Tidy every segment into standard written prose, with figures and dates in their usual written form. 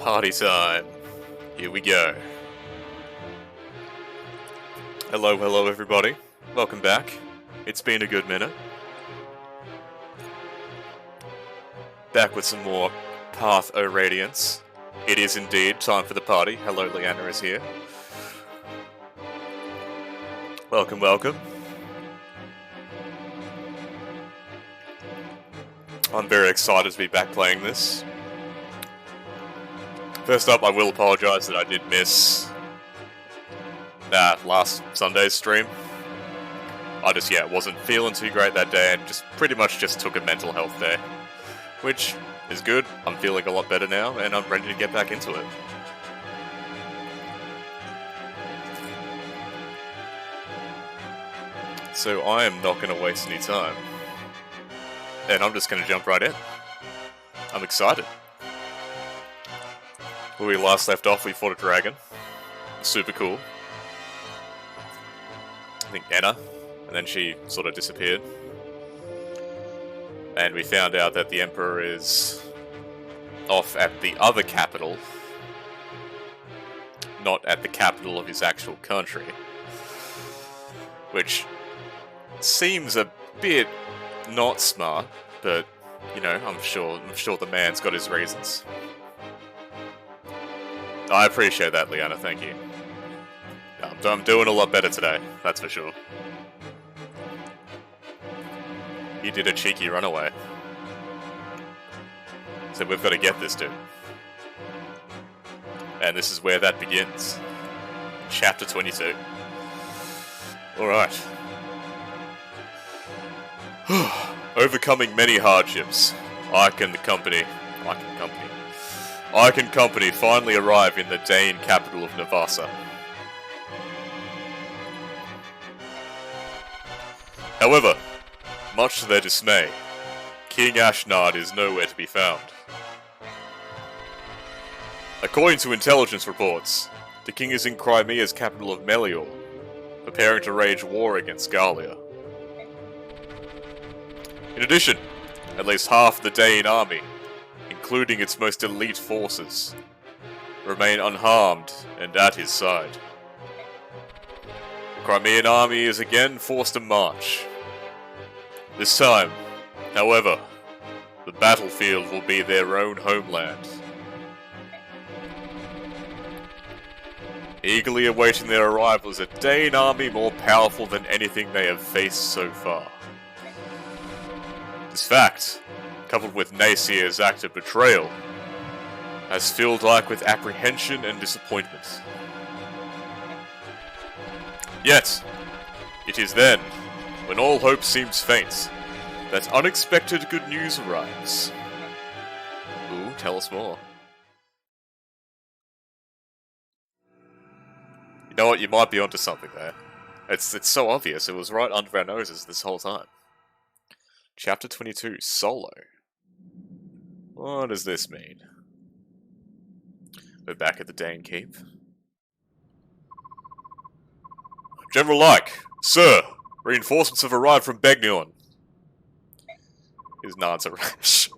Party time. Here we go. Hello everybody. Welcome back. It's been a good minute. Back with some more Path O Radiance. It is indeed time for the party. Hello, Leanna is here. Welcome. I'm very excited to be back playing this. First up, I will apologise that I did miss last Sunday's stream. I just, wasn't feeling too great that day and pretty much took a mental health day. Which is good. I'm feeling a lot better now and I'm ready to get back into it. So I am not going to waste any time. And I'm just going to jump right in. I'm excited. Where we last left off, we fought a dragon. Super cool. I think Anna. And then she sort of disappeared. And we found out that the Emperor is off at the other capital. Not at the capital of his actual country. Which seems a bit not smart, but, you know, I'm sure the man's got his reasons. I appreciate that, Liana, thank you. I'm doing a lot better today, that's for sure. He did a cheeky runaway. So we've got to get this dude. And this is where that begins. Chapter 22. Alright. Overcoming many hardships, Ike and company finally arrive in the Dane capital of Navasa. However, much to their dismay, King Ashnard is nowhere to be found. According to intelligence reports, the king is in Crimea's capital of Melior, preparing to wage war against Gallia. In addition, at least half the Dane army, including its most elite forces, remain unharmed and at his side. The Crimean army is again forced to march. This time, however, the battlefield will be their own homeland. Eagerly awaiting their arrival is a Dane army more powerful than anything they have faced so far. This fact, coupled with Naysier's act of betrayal, has filled Ike with apprehension and disappointment. Yet, it is then, when all hope seems faint, that unexpected good news arrives. Ooh, tell us more. You know what, you might be onto something there. It's so obvious, it was right under our noses this whole time. Chapter 22, Solo. What does this mean? We're back at the Dane Keep. General Ike, sir, reinforcements have arrived from Begnion. His nods are rash.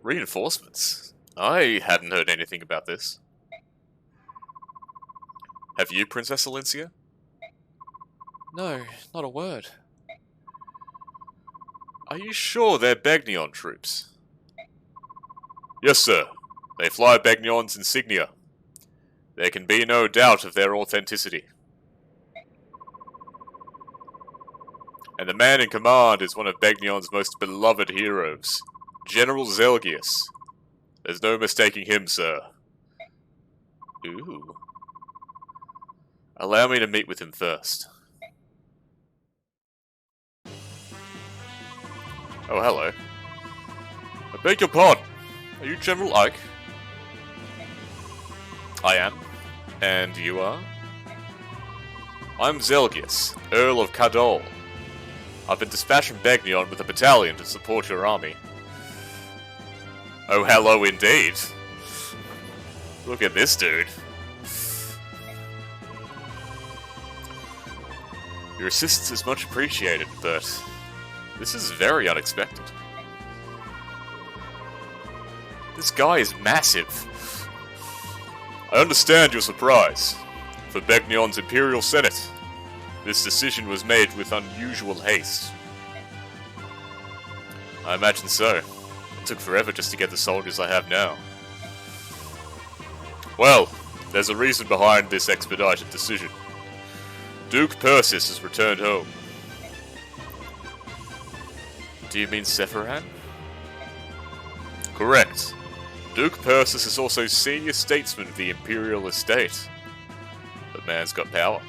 Reinforcements? I hadn't heard anything about this. Have you, Princess Alencia? No, not a word. Are you sure they're Begnion troops? Yes, sir. They fly Begnion's insignia. There can be no doubt of their authenticity. And the man in command is one of Begnion's most beloved heroes, General Zelgius. There's no mistaking him, sir. Ooh. Allow me to meet with him first. Oh, hello. I beg your pardon. Are you General Ike? I am. And you are? I'm Zelgius, Earl of Cadol. I've been dispatched from Begnion with a battalion to support your army. Oh, hello indeed. Look at this dude. Your assistance is much appreciated, but this is very unexpected. This This guy is massive. I understand your surprise. For Begnion's Imperial Senate, this decision was made with unusual haste. I imagine so. It took forever just to get the soldiers I have now. Well, there's a reason behind this expedited decision. Duke Persis has returned home. Do you mean Sephiran? Correct. Duke Persis is also senior statesman of the Imperial Estate. The man's got power.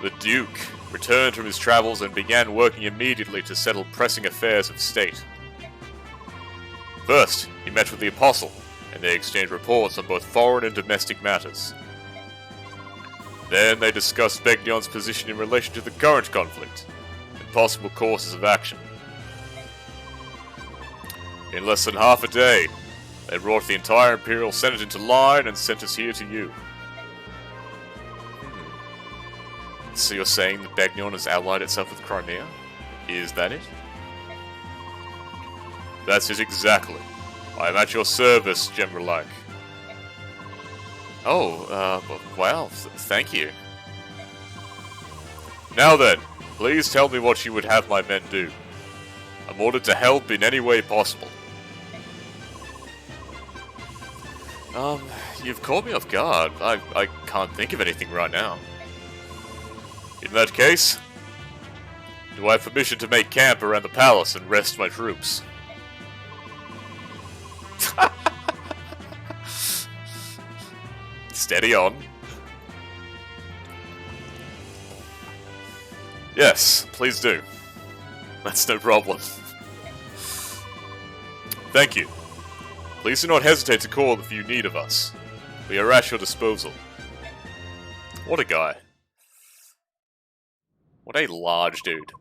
The Duke returned from his travels and began working immediately to settle pressing affairs of state. First, he met with the Apostle, and they exchanged reports on both foreign and domestic matters. Then they discussed Begnion's position in relation to the current conflict, and possible courses of action. In less than half a day, they brought the entire Imperial Senate into line and sent us here to you. So you're saying that Begnion has allied itself with Crimea? Is that it? That's it exactly. I am at your service, General Lang. Oh, well, thank you. Now then, please tell me what you would have my men do. I'm ordered to help in any way possible. You've caught me off guard. I can't think of anything right now. In that case, do I have permission to make camp around the palace and rest my troops? Steady on. Yes, please do. That's no problem. Thank you. Please do not hesitate to call if you need of us. We are at your disposal. What a guy. What a large dude.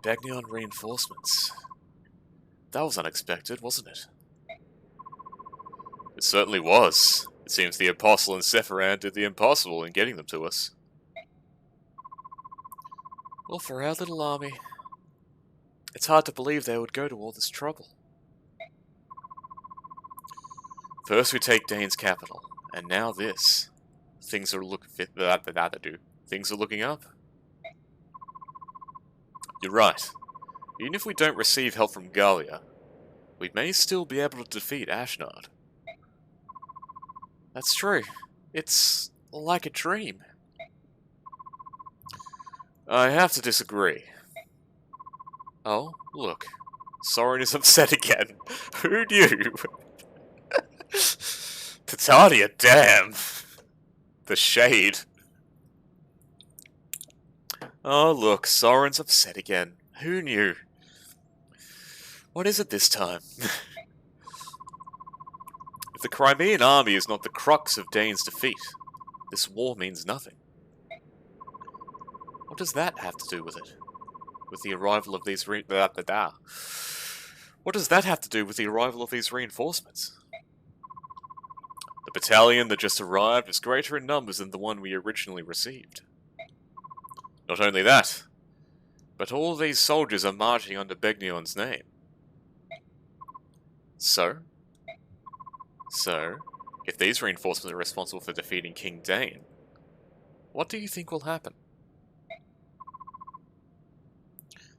Begnion reinforcements. That was unexpected, wasn't it? It certainly was. It seems the Apostle and Sephiran did the impossible in getting them to us. Well, for our little army, it's hard to believe they would go to all this trouble. First we take Dane's capital, and now this. Things are Things are looking up. You're right. Even if we don't receive help from Gallia, we may still be able to defeat Ashnard. That's true. It's like a dream. I have to disagree. Oh, look. Soren is upset again. Who knew? Titania, damn. The shade. Oh, look, Soren's upset again. Who knew? What is it this time? If the Crimean army is not the crux of Dane's defeat, this war means nothing. What does that have to do with it? With the arrival of these What does that have to do with the arrival of these reinforcements? The battalion that just arrived is greater in numbers than the one we originally received. Not only that, but all these soldiers are marching under Begnion's name. So, if these reinforcements are responsible for defeating King Dane, what do you think will happen?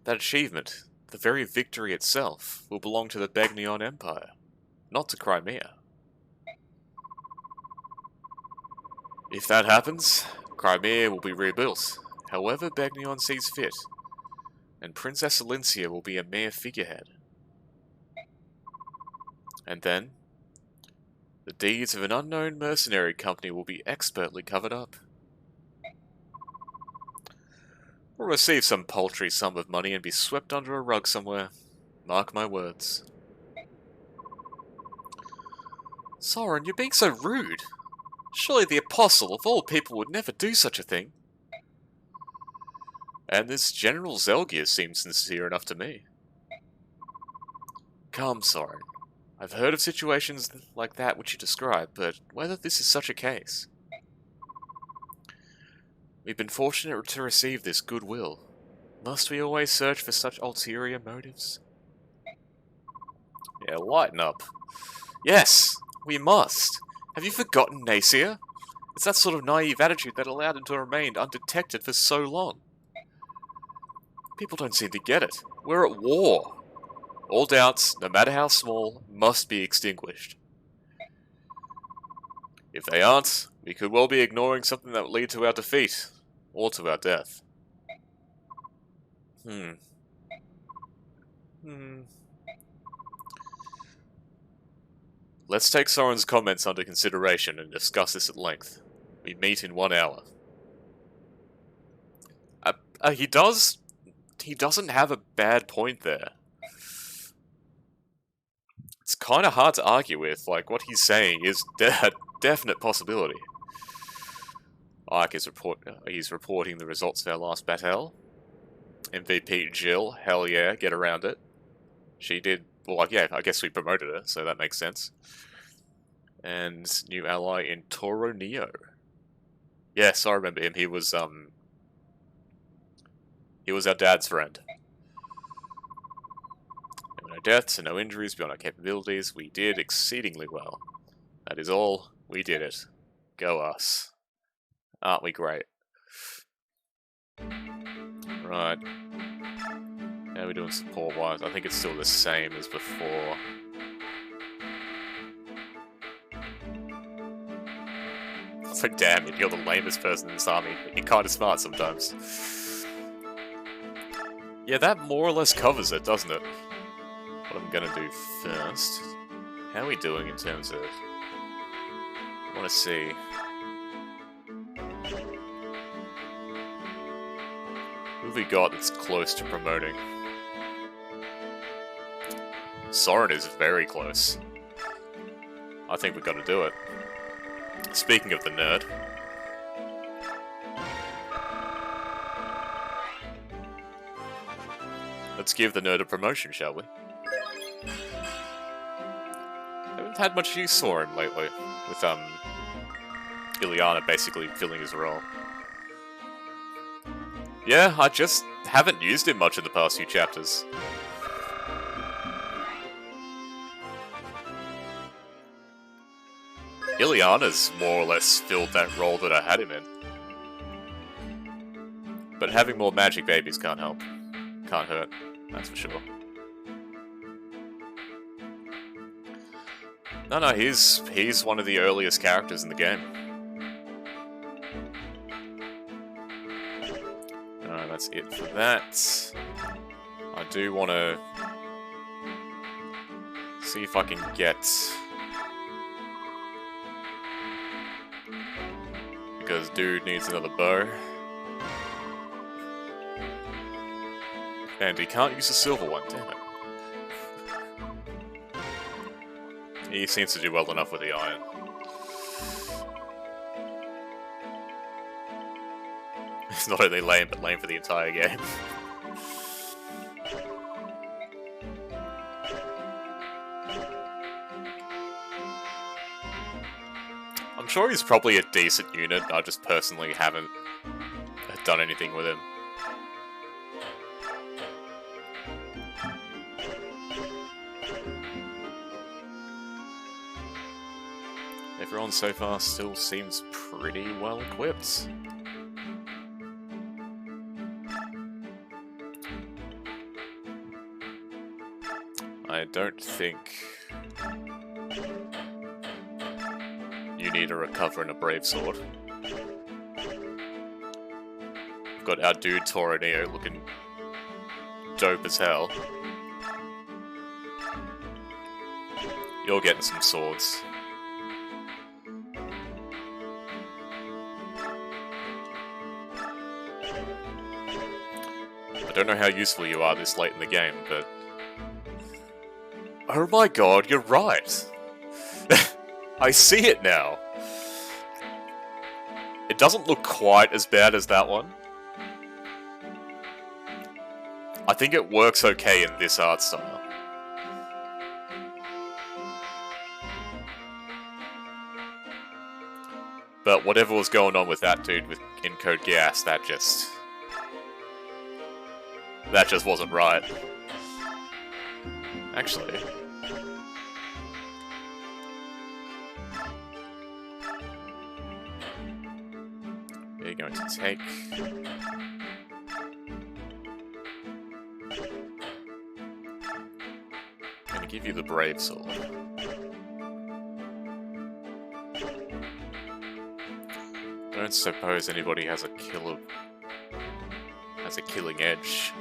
That achievement, the very victory itself, will belong to the Begnion Empire, not to Crimea. If that happens, Crimea will be rebuilt, however Begnion sees fit, and Princess Alincia will be a mere figurehead. And then, the deeds of an unknown mercenary company will be expertly covered up. We'll receive some paltry sum of money and be swept under a rug somewhere. Mark my words. Soren, you're being so rude. Surely the Apostle, of all people, would never do such a thing. And this General Zelgier seems sincere enough to me. Come, Soren. I've heard of situations like that which you describe, but whether this is such a case. We've been fortunate to receive this goodwill. Must we always search for such ulterior motives? Yeah, lighten up. Yes, we must. Have you forgotten Nacia? It's that sort of naive attitude that allowed him to remain undetected for so long. People don't seem to get it. We're at war. All doubts, no matter how small, must be extinguished. If they aren't, we could well be ignoring something that would lead to our defeat, or to our death. Let's take Soren's comments under consideration and discuss this at length. We meet in 1 hour. He doesn't have a bad point there. It's kind of hard to argue with, like, what he's saying is a definite possibility. Ike is he's reporting the results of our last battle. MVP Jill, hell yeah, get around it. She did, well, yeah, I guess we promoted her, so that makes sense. And new ally in Toro Neo. Yes, I remember him. He was our dad's friend. No deaths and no injuries beyond our capabilities. We did exceedingly well. That is all. We did it. Go us. Aren't we great? Right. How are we doing support-wise? I think it's still the same as before. It's like, damn it, you're the lamest person in this army. You're kind of smart sometimes. Yeah, that more or less covers it, doesn't it? What I'm gonna do first... How are we doing in terms of... I want to see... Who have we got that's close to promoting? Soren is very close. I think we've got to do it. Speaking of the nerd... Let's give the nerd a promotion, shall we? Haven't had much use for him lately, with Ileana basically filling his role. Yeah, I just haven't used him much in the past few chapters. Ileana's more or less filled that role that I had him in. But having more magic babies can't help. Can't hurt, that's for sure. No, he's one of the earliest characters in the game. Alright, that's it for that. I do want to see if I can get... Because dude needs another bow. And he can't use a silver one, damn it. He seems to do well enough with the iron. It's not only lame, but lame for the entire game. I'm sure he's probably a decent unit, I just personally haven't done anything with him. Everyone so far still seems pretty well equipped. I don't think you need a recover and a brave sword. We've got our dude Toro Neo looking dope as hell. You're getting some swords. I don't know how useful you are this late in the game, but... Oh my god, you're right! I see it now! It doesn't look quite as bad as that one. I think it works okay in this art style. But whatever was going on with that dude with Encode Gas, that just wasn't right. Actually, We're going to take... I'm going to give you the Brave Sword. I don't suppose anybody has a killing edge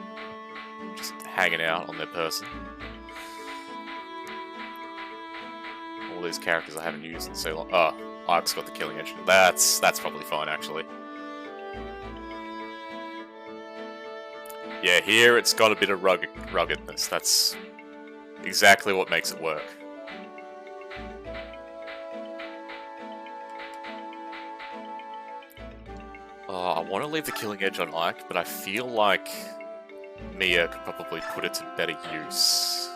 just hanging out on their person. All these characters I haven't used in so long. Oh, Ike's got the killing edge. That's probably fine, actually. Yeah, here it's got a bit of ruggedness. That's exactly what makes it work. Oh, I want to leave the killing edge on Ike, but I feel like Mia could probably put it to better use.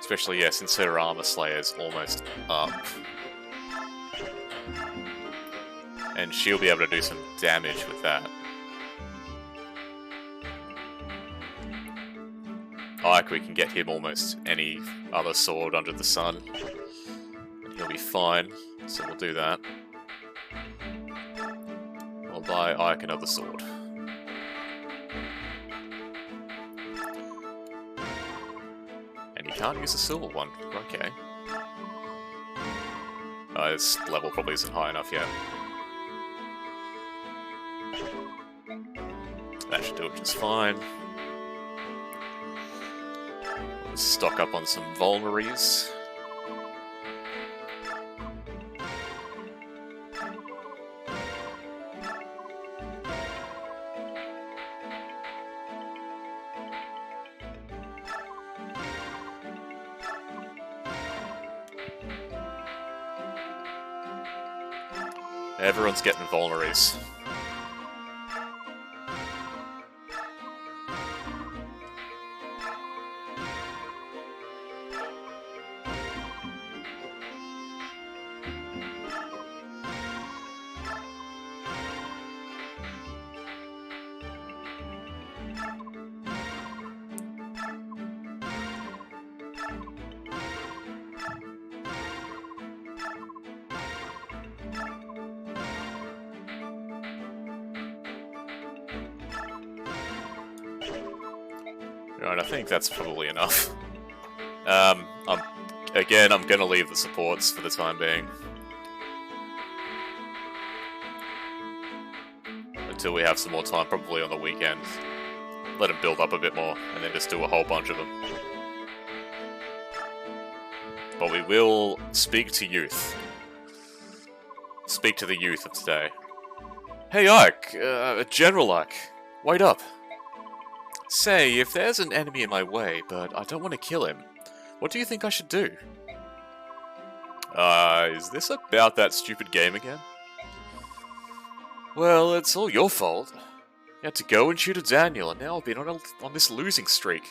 Especially, yeah, since her armor slayer's almost up. And she'll be able to do some damage with that. Ike, we can get him almost any other sword under the sun. And he'll be fine, so we'll do that. I'll buy Ike another sword. And you can't use a silver one, okay. This level probably isn't high enough yet. That should do it just fine. We'll stock up on some vulneraries. Everyone's getting vulneraries. Right, I think that's probably enough. I'm gonna leave the supports for the time being. Until we have some more time, probably on the weekend. Let them build up a bit more, and then just do a whole bunch of them. But we will speak to youth. Speak to the youth of today. Hey Ike, General Ike, wait up. Say, if there's an enemy in my way, but I don't want to kill him, what do you think I should do? Is this about that stupid game again? Well, it's all your fault. You had to go and shoot a Daniel, and now I've been on this losing streak.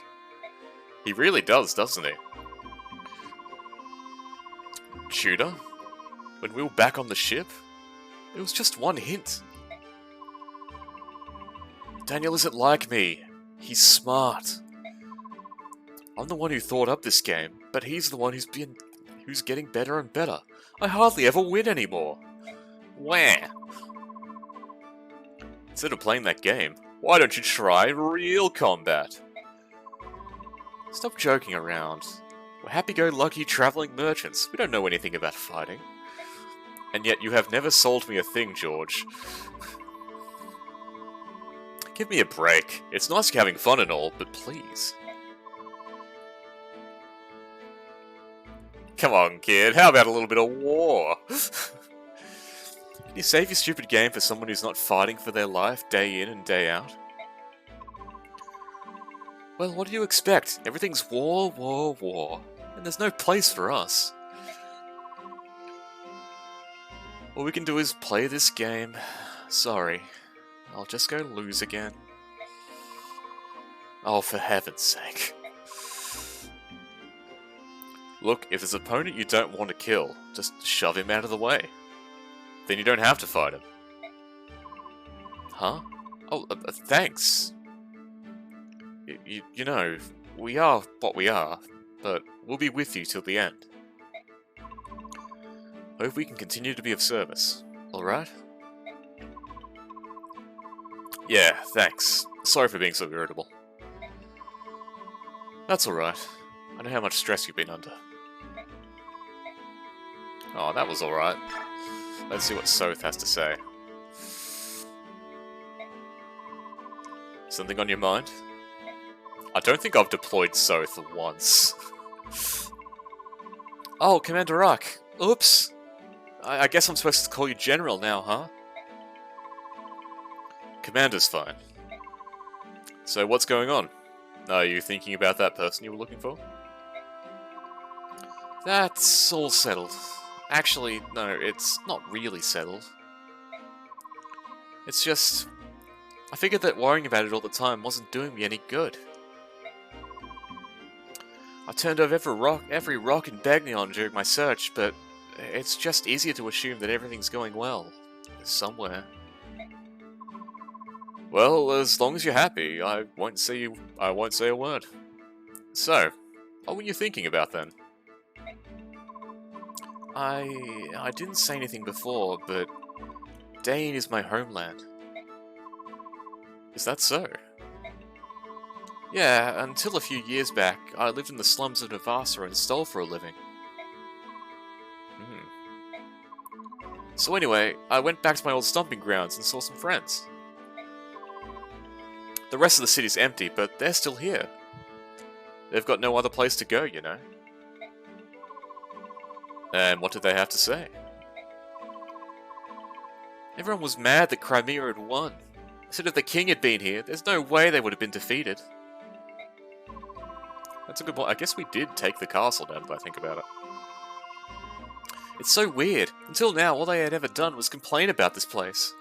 He really does, doesn't he? Shooter? When we were back on the ship? It was just one hint. Daniel isn't like me. He's smart. I'm the one who thought up this game, but he's the one who's getting better and better. I hardly ever win anymore. Wah! Instead of playing that game, why don't you try real combat? Stop joking around. We're happy-go-lucky traveling merchants. We don't know anything about fighting. And yet you have never sold me a thing, George. Give me a break. It's nice having fun and all, but please. Come on, kid. How about a little bit of war? Can you save your stupid game for someone who's not fighting for their life day in and day out? Well, what do you expect? Everything's war, war, war. And there's no place for us. All we can do is play this game. Sorry. I'll just go lose again. Oh, for heaven's sake. Look, if there's an opponent you don't want to kill, just shove him out of the way. Then you don't have to fight him. Huh? Oh, thanks. You know, we are what we are. but we'll be with you till the end. Hope we can continue to be of service, alright? Yeah, thanks. Sorry for being so irritable. That's alright. I know how much stress you've been under. Oh, that was alright. Let's see what Soth has to say. Something on your mind? I don't think I've deployed Soth once. Oh, Commander Rock. Oops. I guess I'm supposed to call you General now, huh? Commander's fine. So what's going on? Are you thinking about that person you were looking for? That's all settled. Actually, no, it's not really settled. It's just... I figured that worrying about it all the time wasn't doing me any good. I turned over every rock in Bagnion during my search, but it's just easier to assume that everything's going well. Somewhere. Well, as long as you're happy, I won't say a word. So, what were you thinking about then? I didn't say anything before, but Dane is my homeland. Is that so? Yeah, until a few years back, I lived in the slums of Navasa and stole for a living. So anyway, I went back to my old stomping grounds and saw some friends. The rest of the city's empty, but they're still here. They've got no other place to go, you know. And what did they have to say? Everyone was mad that Crimea had won. They said if the king had been here, there's no way they would have been defeated. That's a good point. I guess we did take the castle now that I think about it. It's so weird. Until now, all they had ever done was complain about this place.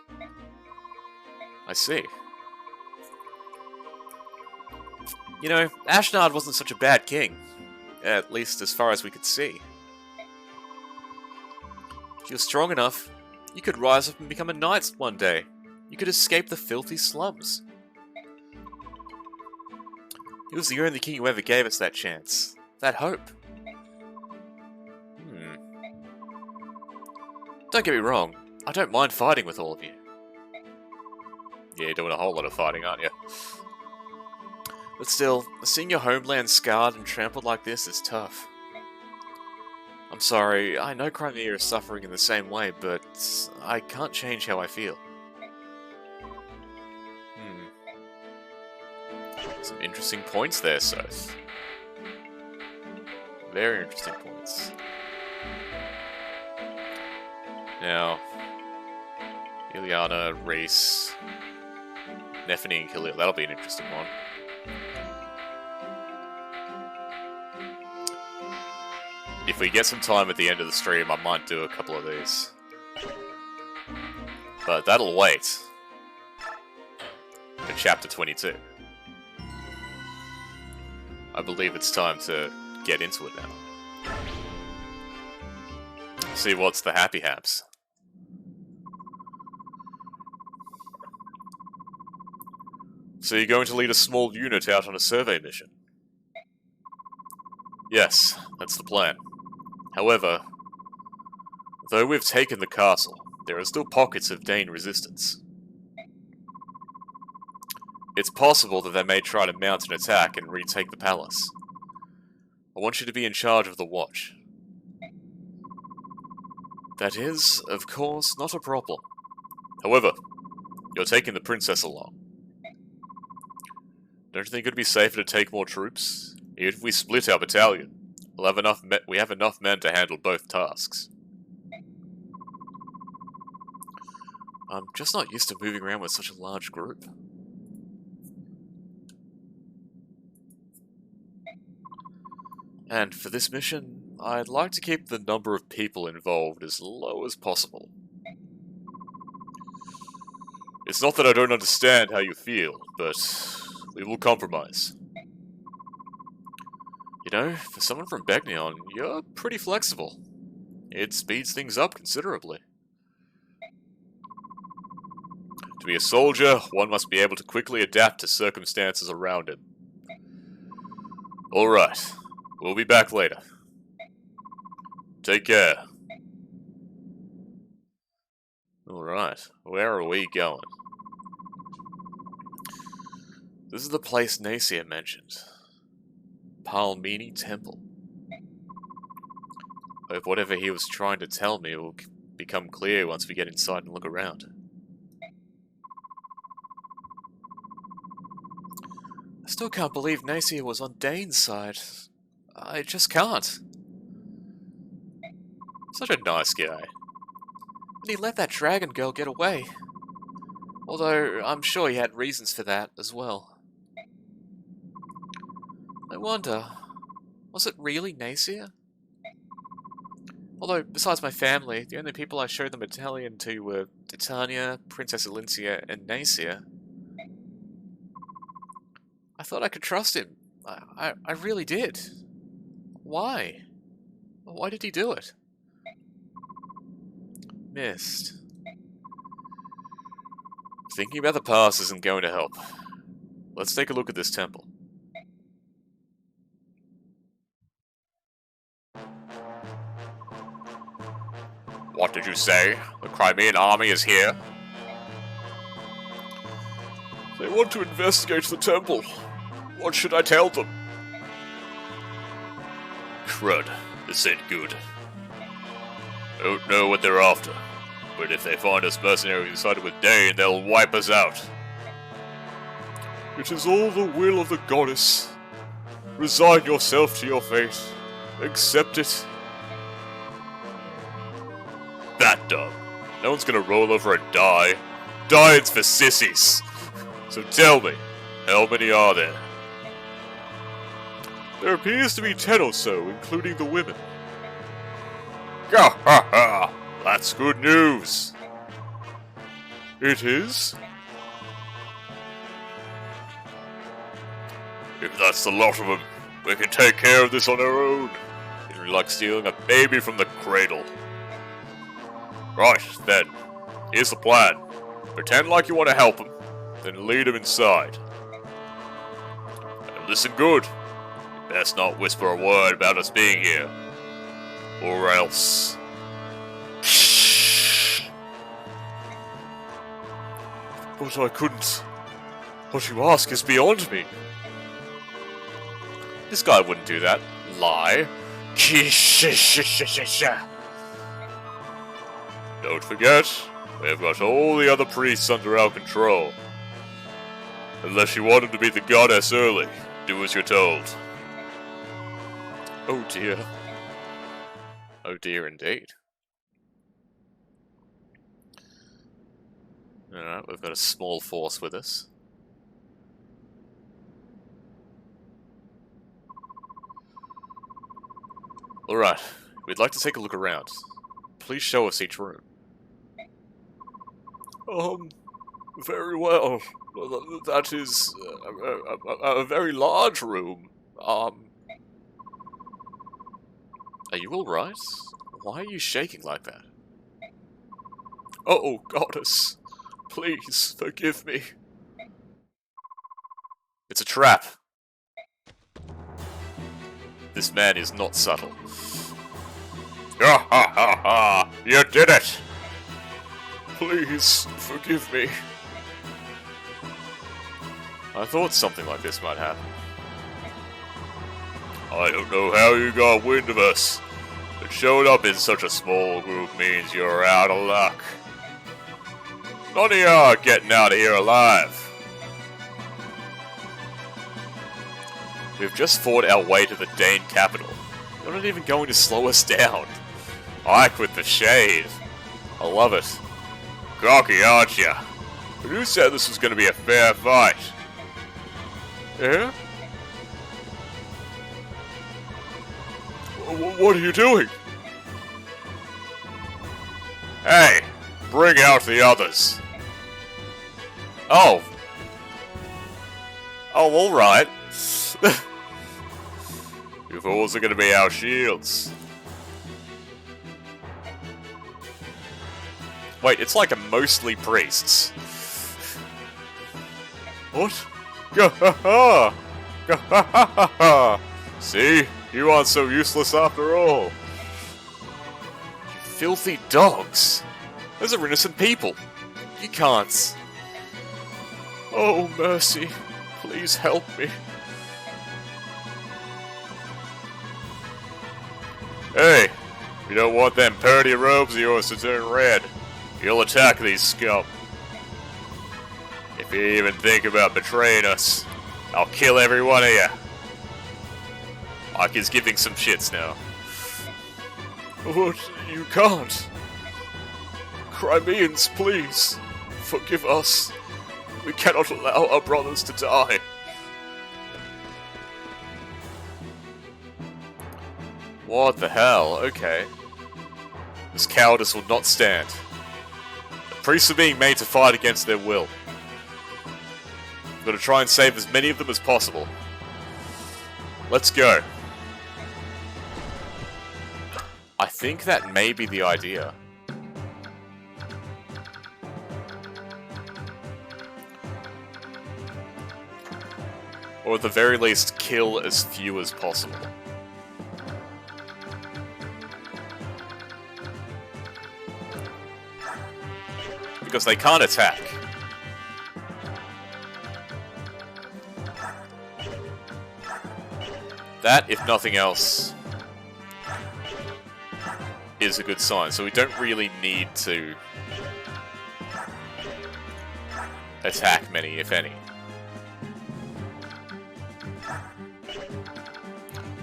I see. You know, Ashnard wasn't such a bad king. At least as far as we could see. If you're strong enough, you could rise up and become a knight one day. You could escape the filthy slums. He was the only king who ever gave us that chance. That hope. Don't get me wrong, I don't mind fighting with all of you. Yeah, you're doing a whole lot of fighting, aren't you? But still, seeing your homeland scarred and trampled like this is tough. I'm sorry, I know Crimea is suffering in the same way, but I can't change how I feel. Some interesting points there, Soth. Very interesting points. Now, Ileana, Reese, Nephany, and Khalil, that'll be an interesting one. If we get some time at the end of the stream, I might do a couple of these. But that'll wait for chapter 22. I believe it's time to get into it now. See what's the happy haps. So you're going to lead a small unit out on a survey mission? Yes, that's the plan. However, though we've taken the castle, there are still pockets of Dane resistance. It's possible that they may try to mount an attack and retake the palace. I want you to be in charge of the watch. That is, of course, not a problem. However, you're taking the princess along. Don't you think it'd be safer to take more troops? Even if we split our battalion, we have enough men to handle both tasks. I'm just not used to moving around with such a large group. And for this mission, I'd like to keep the number of people involved as low as possible. It's not that I don't understand how you feel, but we will compromise. You know, for someone from Bagnion, you're pretty flexible. It speeds things up considerably. To be a soldier, one must be able to quickly adapt to circumstances around him. Alright, We'll be back later. Take care. Alright, where are we going? This is the place Nacia mentioned. Palmini Temple. Hope whatever he was trying to tell me will become clear once we get inside and look around. I still can't believe Nacia was on Dane's side. I just can't. Such a nice guy. And he let that dragon girl get away. Although, I'm sure he had reasons for that as well. I wonder, was it really Nacia? Although, besides my family, the only people I showed the medallion to were Titania, Princess Elincia, and Nacia. I thought I could trust him. I really did. Why? Why did he do it? Missed. Thinking about the past isn't going to help. Let's take a look at this temple. What did you say? The Crimean army is here? They want to investigate the temple. What should I tell them? Crud, this ain't good. Don't know what they're after, but if they find us mercenaries who sided with Dane, they'll wipe us out. It is all the will of the goddess. Resign yourself to your fate. Accept it. That dumb. No one's gonna roll over and die. Dying's for sissies. So tell me, how many are there? There appears to be 10 or so, including the women. Ha ha ha! That's good news! It is? If that's the lot of them, we can take care of this on our own. It'd be like stealing a baby from the cradle. Right, then. Here's the plan. Pretend like you want to help them, then lead them inside. And listen good. You best not whisper a word about us being here. Or else... But I couldn't. What you ask is beyond me. This guy wouldn't do that. Lie. Don't forget, we've got all the other priests under our control. Unless you want him to be the goddess early, do as you're told. Oh dear. Oh dear indeed. Alright, we've got a small force with us. Alright, we'd like to take a look around. Please show us each room. Very well. That is a very large room. Are you alright? Why are you shaking like that? Oh, goddess. Please, forgive me. It's a trap. This man is not subtle. Ha ha ha ha! You did it! Please, forgive me. I thought something like this might happen. I don't know how you got wind of us, but showing up in such a small group means you're out of luck. None of you are getting out of here alive. We've just fought our way to the Dane capital. You're not even going to slow us down. Ike with the shade. I love it. Cocky, aren't ya? But who said this was going to be a fair fight? Yeah? What are you doing? Hey, bring out the others. Oh. Oh, alright. You fools are going to be our shields. Wait, it's like a mostly priests. What? Gah-ha-ha! Gah-ha-ha-ha! See? You aren't so useless after all. You filthy dogs. Those are innocent people. You can't. Oh, mercy. Please help me. Hey, you don't want them purty robes of yours to turn red. You'll attack these scum. If you even think about betraying us, I'll kill every one of you. Mike is giving some shits now. But you can't. Crimeans, please. Forgive us. We cannot allow our brothers to die. What the hell? Okay. This cowardice will not stand. The priests are being made to fight against their will. We've got to try and save as many of them as possible. Let's go. I think that may be the idea. Or at the very least, kill as few as possible. Because they can't attack. That, if nothing else, is a good sign. So we don't really need to attack many, if any.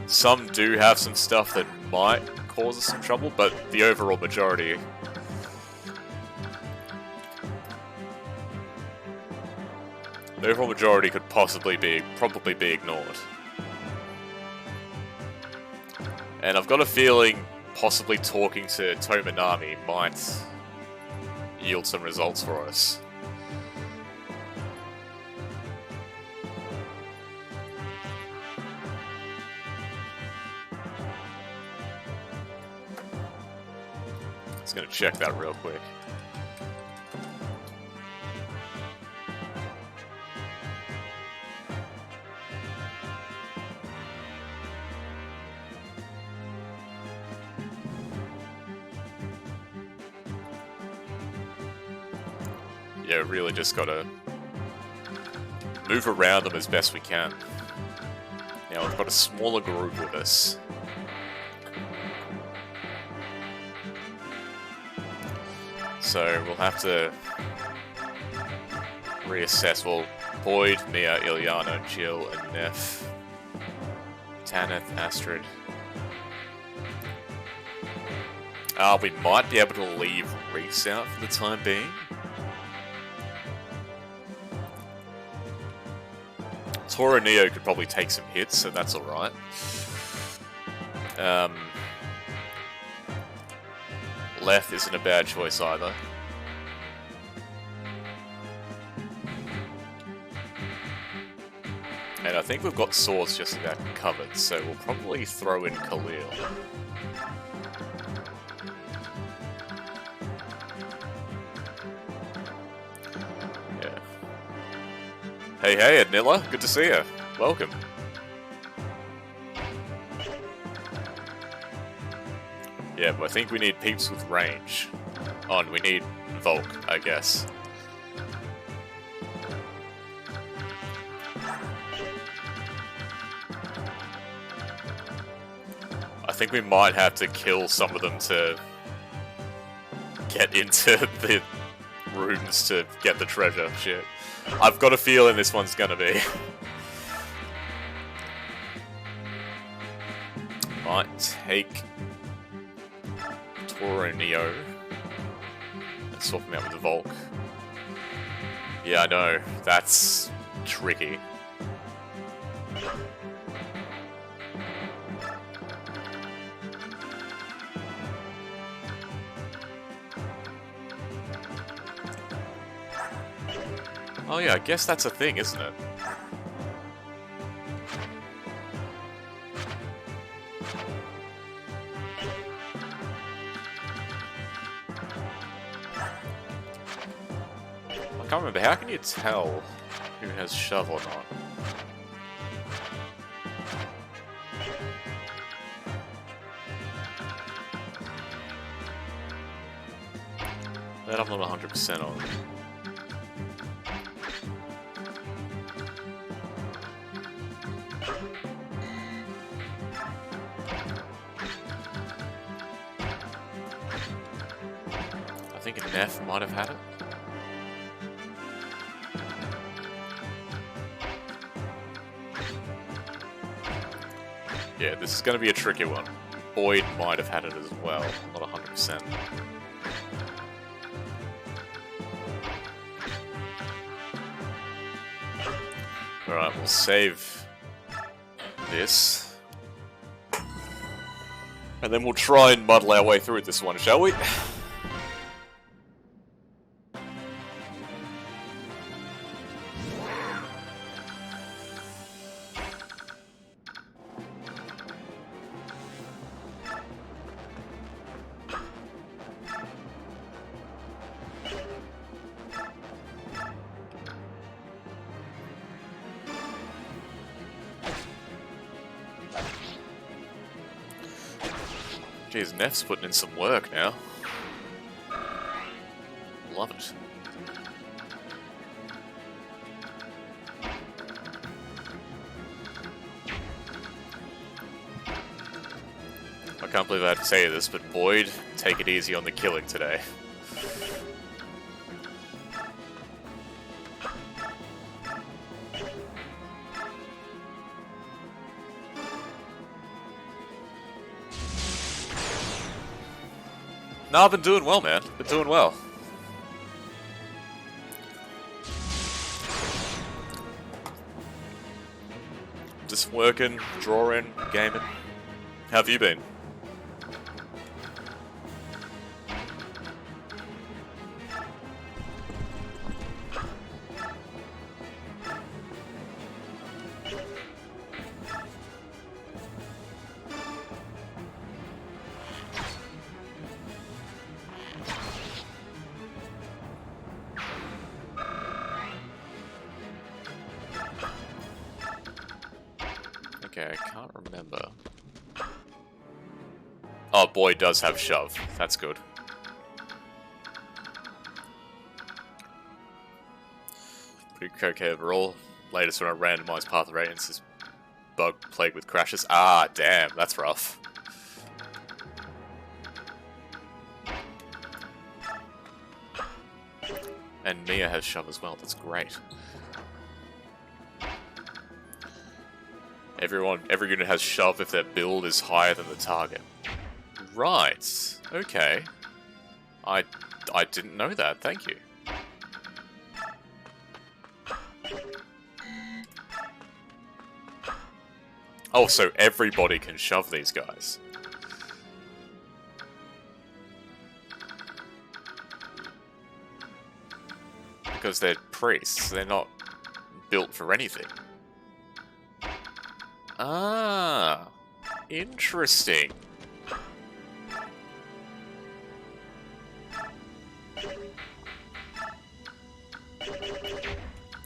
Some do have some stuff that might cause us some trouble, but the overall majority... The overall majority could probably be ignored. And I've got a feeling possibly talking to Tomonami might yield some results for us. Just gonna check that real quick. Yeah, really just gotta move around them as best we can. Now we've got a smaller group with us. So we'll have to reassess. Well, Boyd, Mia, Ilyana, Jill, and Neff. Tanith, Astrid. We might be able to leave Reese out for the time being. Tora Neo could probably take some hits, so that's alright. Leth isn't a bad choice either. And I think we've got swords just about covered, so we'll probably throw in Khalil. Yeah. Hey, Adnilla, good to see you. Welcome. Yeah, but I think we need peeps with range. Oh, and we need Volk, I guess. I think we might have to kill some of them to get into the rooms to get the treasure. Shit. I've got a feeling this one's gonna be. Might take Tora and Neo and swap them out with the Volk. Yeah, I know. That's tricky. Oh yeah, I guess that's a thing, isn't it? I can't remember, how can you tell who has shove or not? That I'm not 100% on. I think a Neff might have had it. Yeah, this is going to be a tricky one. Boyd might have had it as well, not 100%. Alright, we'll save this. And then we'll try and muddle our way through this one, shall we? Jeez, Neff's putting in some work now. Love it. I can't believe I have to say this, but Boyd, take it easy on the killing today. No, I've been doing well, man. Been doing well. Just working, drawing, gaming. How have you been? Okay, I can't remember. Oh, Boyd does have shove. That's good. Pretty okay overall. Latest when I randomized path of Radiance is bug plagued with crashes. Ah, damn, that's rough. And Mia has shove as well, that's great. Every unit has shove if their build is higher than the target. Right, okay. I didn't know that, thank you. Oh, so everybody can shove these guys. Because they're priests, they're not built for anything. Ah, interesting.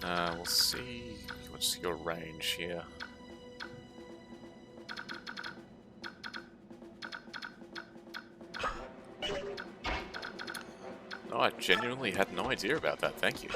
We'll see what's your range here. No, I genuinely had no idea about that, thank you.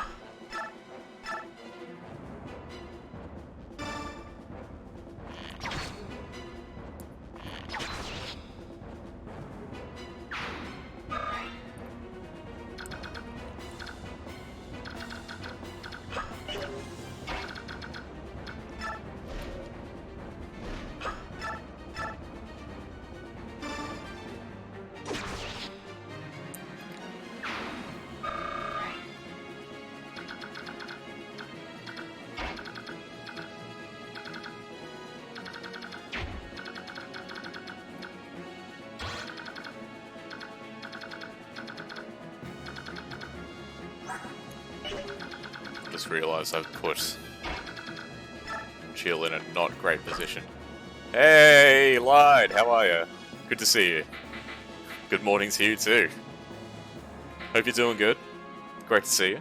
Just realised I've put Chill in a not great position. Hey, Lied, how are you? Good to see you. Good morning to you too. Hope you're doing good. Great to see you.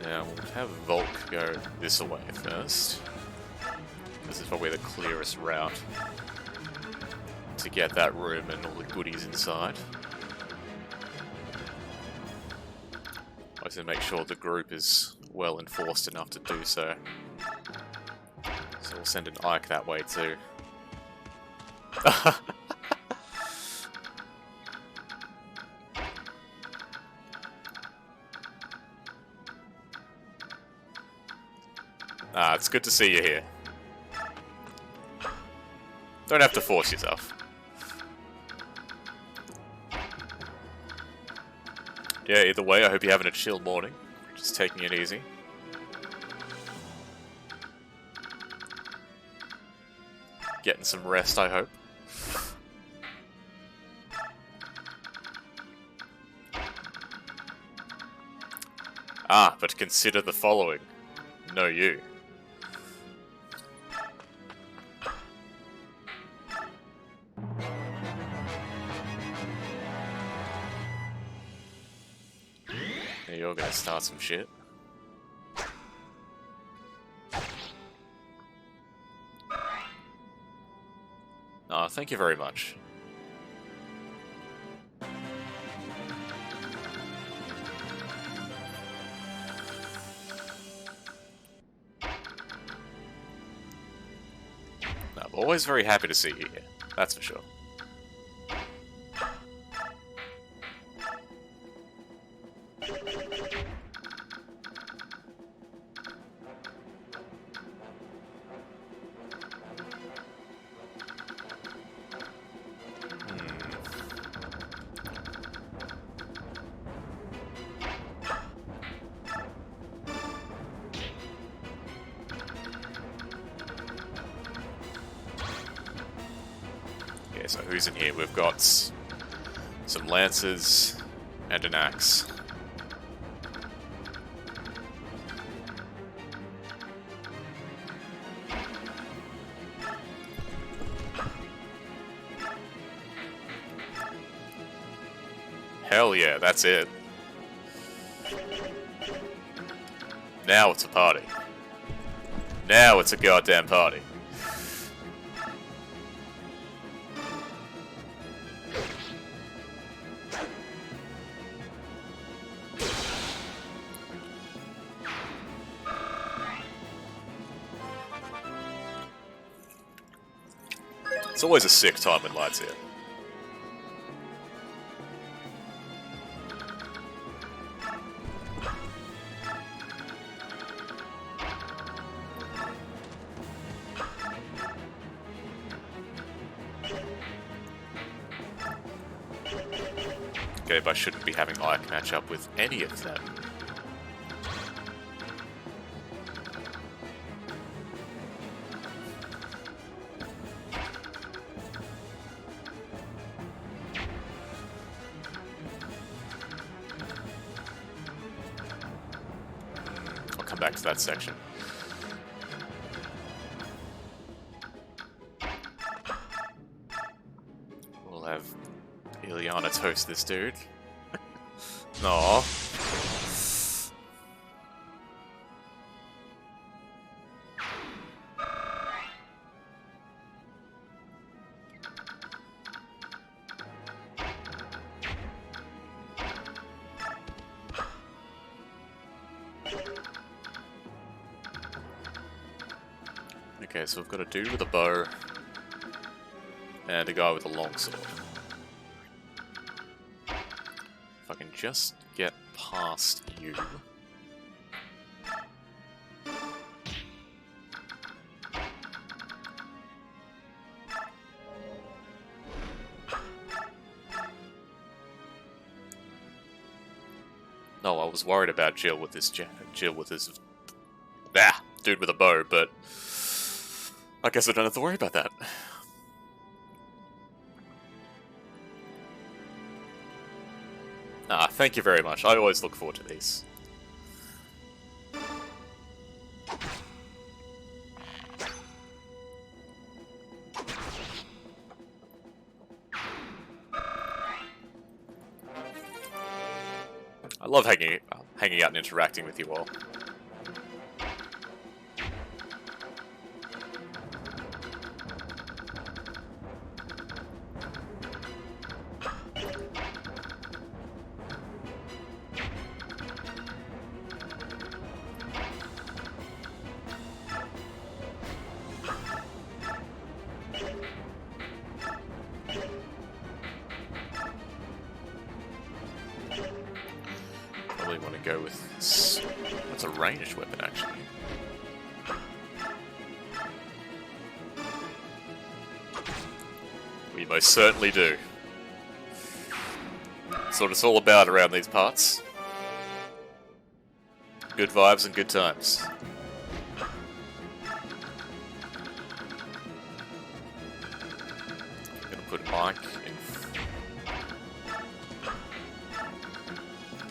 Now we'll have Volk go this way first. This is probably the clearest route to get that room and all the goodies inside. I just need to make sure the group is well enforced enough to do so. So we'll send an Ike that way too. It's good to see you here. Don't have to force yourself. Yeah, either way, I hope you're having a chill morning. Just taking it easy. Getting some rest, I hope. But consider the following. No you. You're gonna start some shit. Thank you very much. I'm always very happy to see you here, that's for sure. So who's in here? We've got some lances and an axe. Hell yeah, that's it. Now it's a party. Now it's a goddamn party. It's always a sick time when Light's here. Okay, but I shouldn't be having Ike match up with any of them. Back to that section. We'll have Ileana toast this dude. Aww. Okay, so we've got a dude with a bow and a guy with a longsword. If I can just get past you. No, I was worried about Jill with his dude with a bow, but I guess I don't have to worry about that. Thank you very much. I always look forward to these. I love hanging out and interacting with you all. Probably want to go with... That's a ranged weapon, actually. We most certainly do. That's what it's all about around these parts. Good vibes and good times. I'm gonna put Mike in.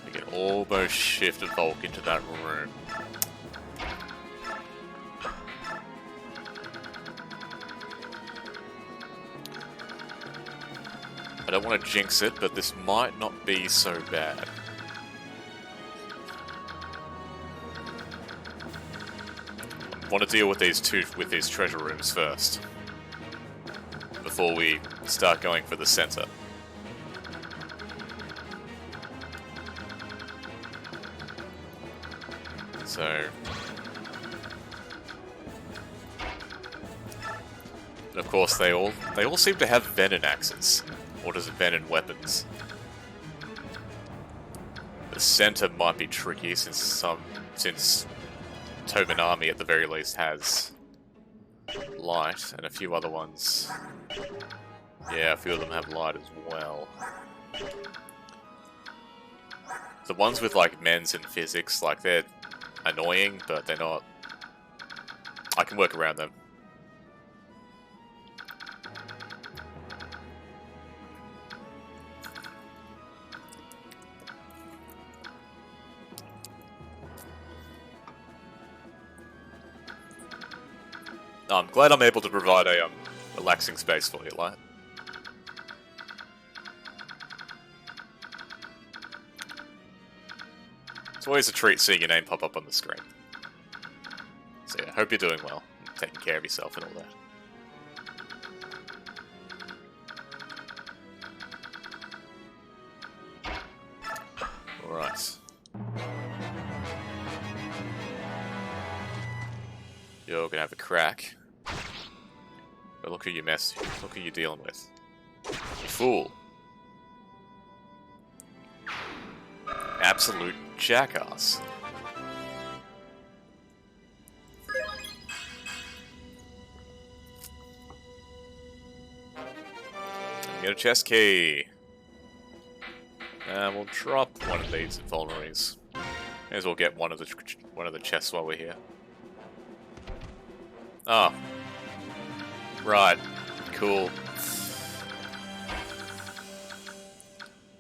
We can almost shift and Volk into that room. I don't want to jinx it, but this might not be so bad. I want to deal with these treasure rooms first, before we start going for the center. So, and of course they all seem to have venom axes. Or does it venom weapons? The center might be tricky since Tomanami at the very least has light, and a few other ones. Yeah, a few of them have light as well. The ones with like men's and physics, like they're annoying, but they're not. I can work around them. I'm glad I'm able to provide a relaxing space for you, Light. It's always a treat seeing your name pop up on the screen. So yeah, hope you're doing well, and taking care of yourself and all that. Alright. You're gonna have a crack. But look who you look who you're dealing with. You fool. Absolute jackass. Get a chest key. And we'll drop one of these vulneraries. May as well get one of the chests while we're here. Oh. Right. Cool.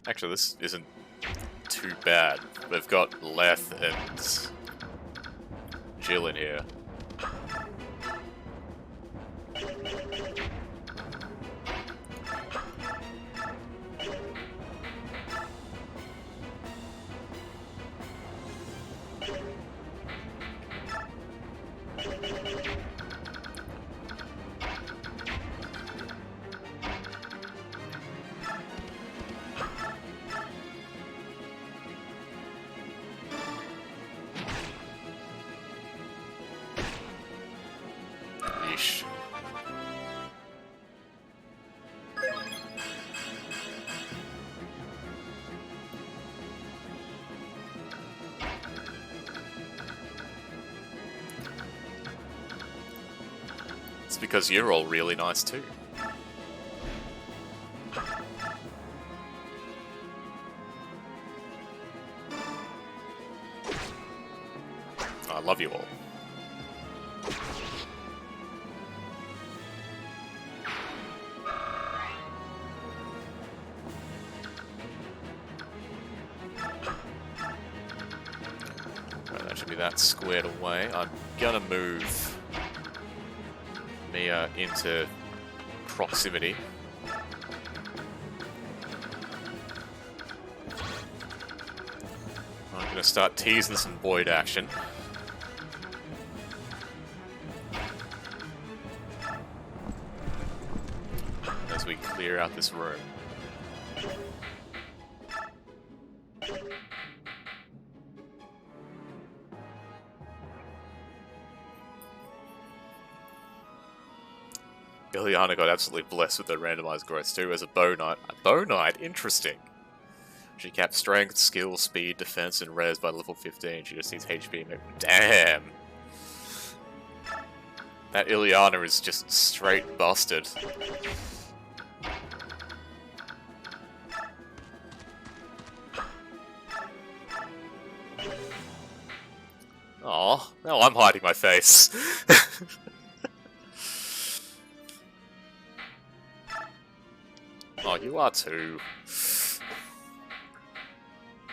Actually, this isn't too bad. We've got Leth and Jill in here. Yeesh. It's because you're all really nice too. I love you all. That should be that squared away. I'm gonna move Mia into proximity. Gonna start teasing some Void action. As we clear out this room. Ileana got absolutely blessed with her randomized growth too as a bow knight. A bow knight? Interesting. She caps strength, skill, speed, defense, and res by level 15. She just needs HP. Damn! That Ileana is just straight busted. Aw, now I'm hiding my face. Oh, you are too.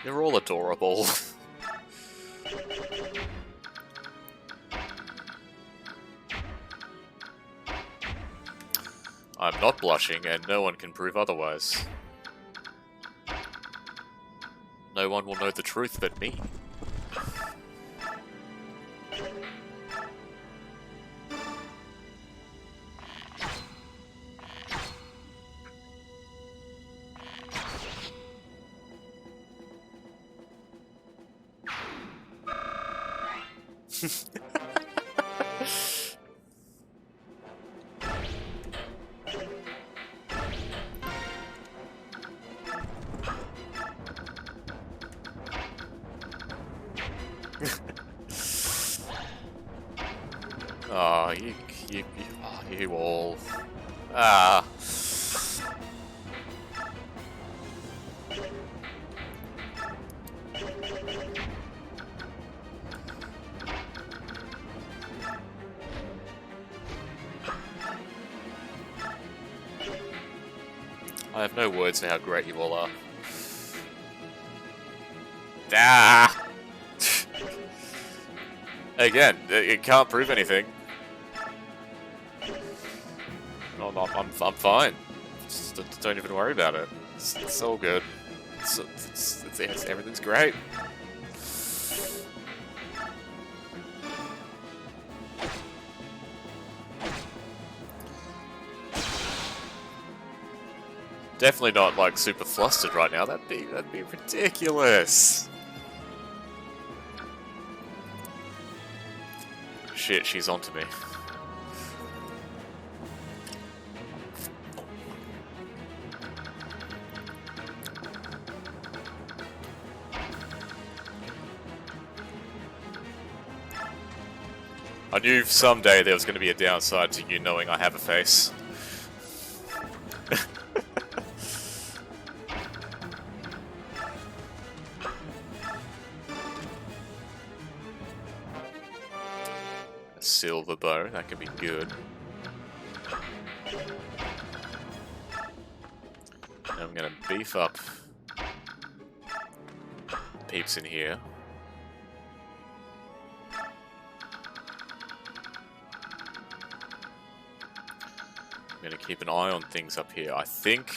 You're all adorable. I'm not blushing, and no one can prove otherwise. No one will know the truth but me. Oh, you all. Ah. I have no words for how great you all are. Ah! Again, it can't prove anything. No, I'm fine. Just don't even worry about it. It's all good. Everything's great. Definitely not like super flustered right now. That'd be ridiculous. Shit, she's onto me. I knew someday there was going to be a downside to you knowing I have a face. Silver bow, that could be good. Now I'm gonna beef up peeps in here. I'm gonna keep an eye on things up here. I think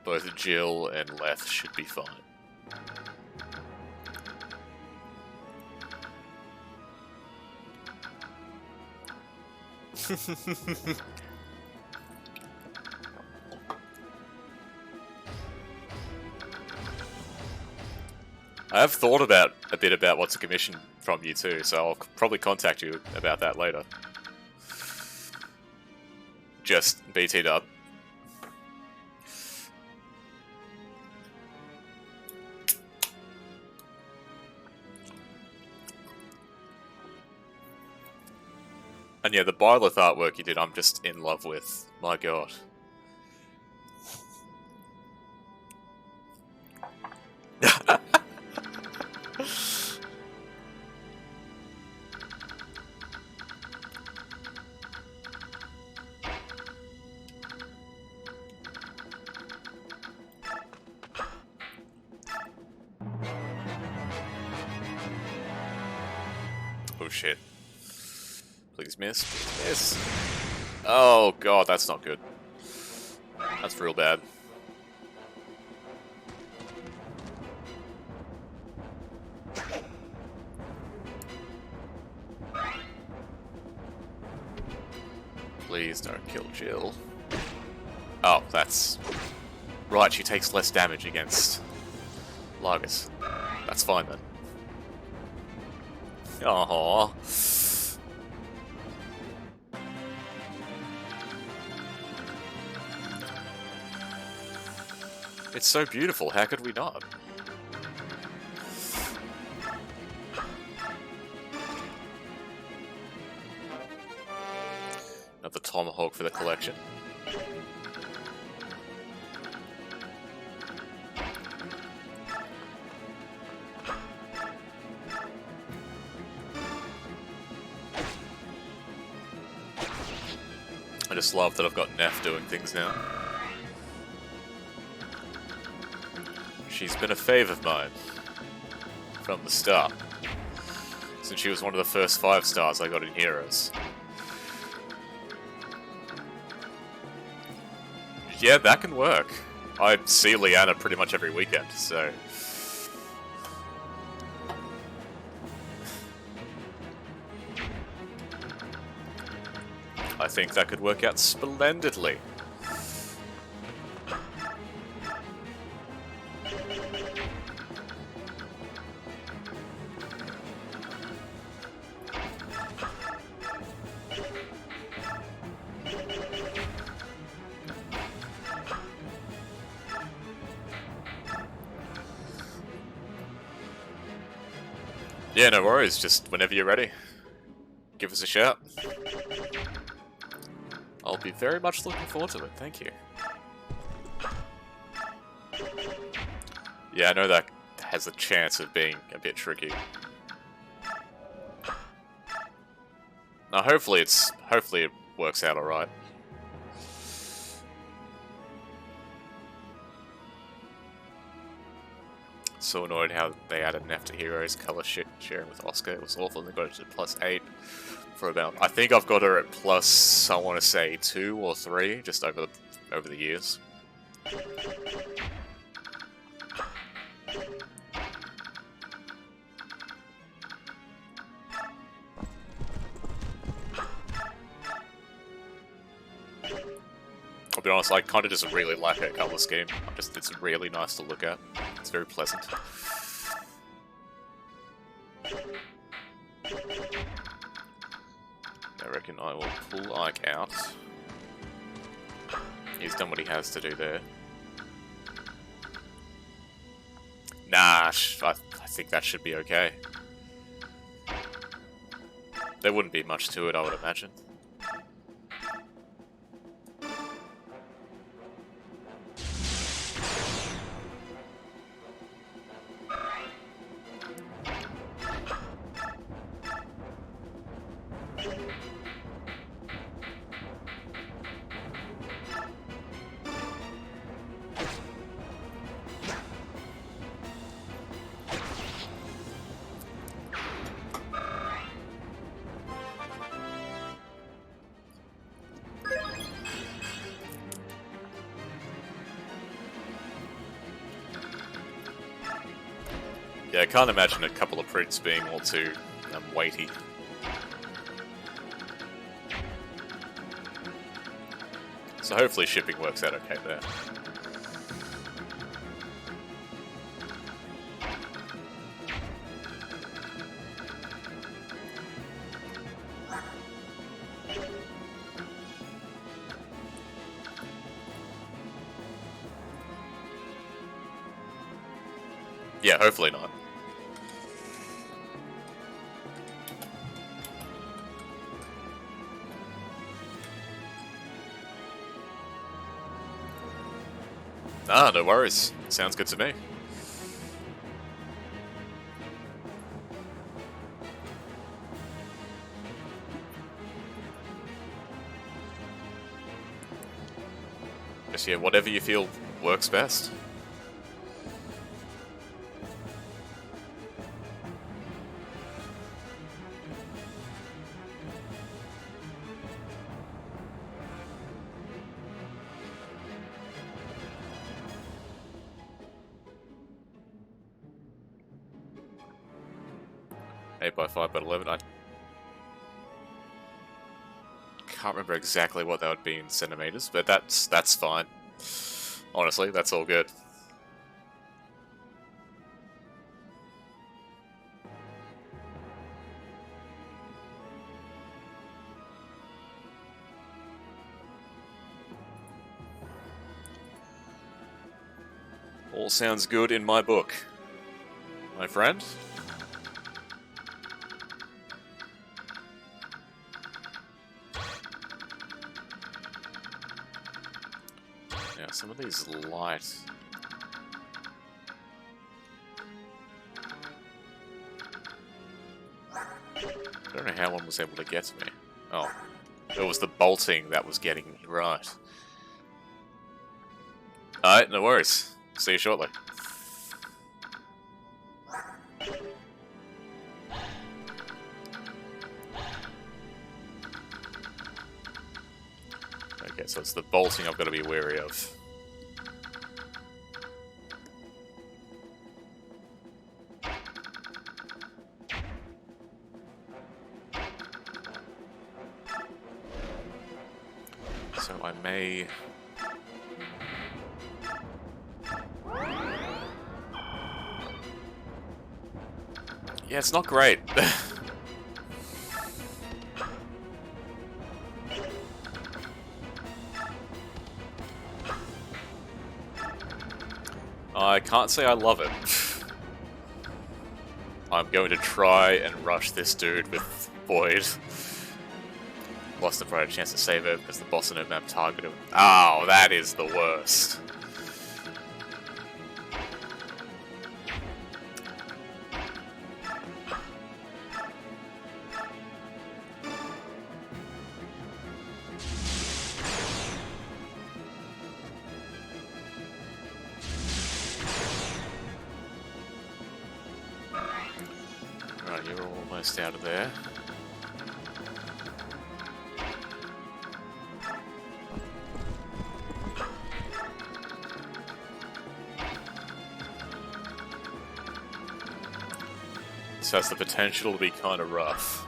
both Jill and Leth should be fine. I have thought a bit about what's a commission from you too, so I'll probably contact you about that later. Just BT'd up. And yeah, the Byleth artwork you did, I'm just in love with. My god. Oh shit. Please miss. Please miss. Oh god, that's not good. That's real bad. kill Jill. Oh, that's... Right, she takes less damage against Largus. That's fine then. Aww. It's so beautiful, how could we not? Another tomahawk for the collection. I just love that I've got Neff doing things now. She's been a fave of mine from the start, since she was one of the first 5 stars I got in Heroes. Yeah, that can work. I see Leanna pretty much every weekend, so... I think that could work out splendidly. Yeah, no worries, just whenever you're ready, give us a shout. I'll be very much looking forward to it, thank you. Yeah, I know that has a chance of being a bit tricky. Now hopefully it works out alright. So annoyed how they added Neff to Heroes, color sharing with Oscar. It was awful, and they got it to +8 for about... I think I've got her at plus, I want to say 2 or 3, just over the years. I'll be honest, I kind of just really like her color scheme. It's really nice to look at. It's very pleasant. I reckon I will pull Ike out. He's done what he has to do there. Nah, I think that should be okay. There wouldn't be much to it, I would imagine. Yeah, I can't imagine a couple of prints being all too weighty. So hopefully shipping works out okay there. Yeah, hopefully not. Ah, no worries. Sounds good to me. Just, yeah, whatever you feel works best. Eight by 5 by 11. I can't remember exactly what that would be in centimeters, but that's fine. Honestly, that's all good. All sounds good in my book, my friend. Yeah, some of these light. I don't know how one was able to get to me. Oh, it was the bolting that was getting me right. Alright, no worries. See you shortly. Okay, so it's the bolting I've got to be wary of. So I may... Yeah, it's not great. I can't say I love it. I'm going to try and rush this dude with Void. Lost the brighter chance to save it because the boss in her map targeted him. Oh, that is the worst. Right, you're almost out of there. This has the potential to be kind of rough.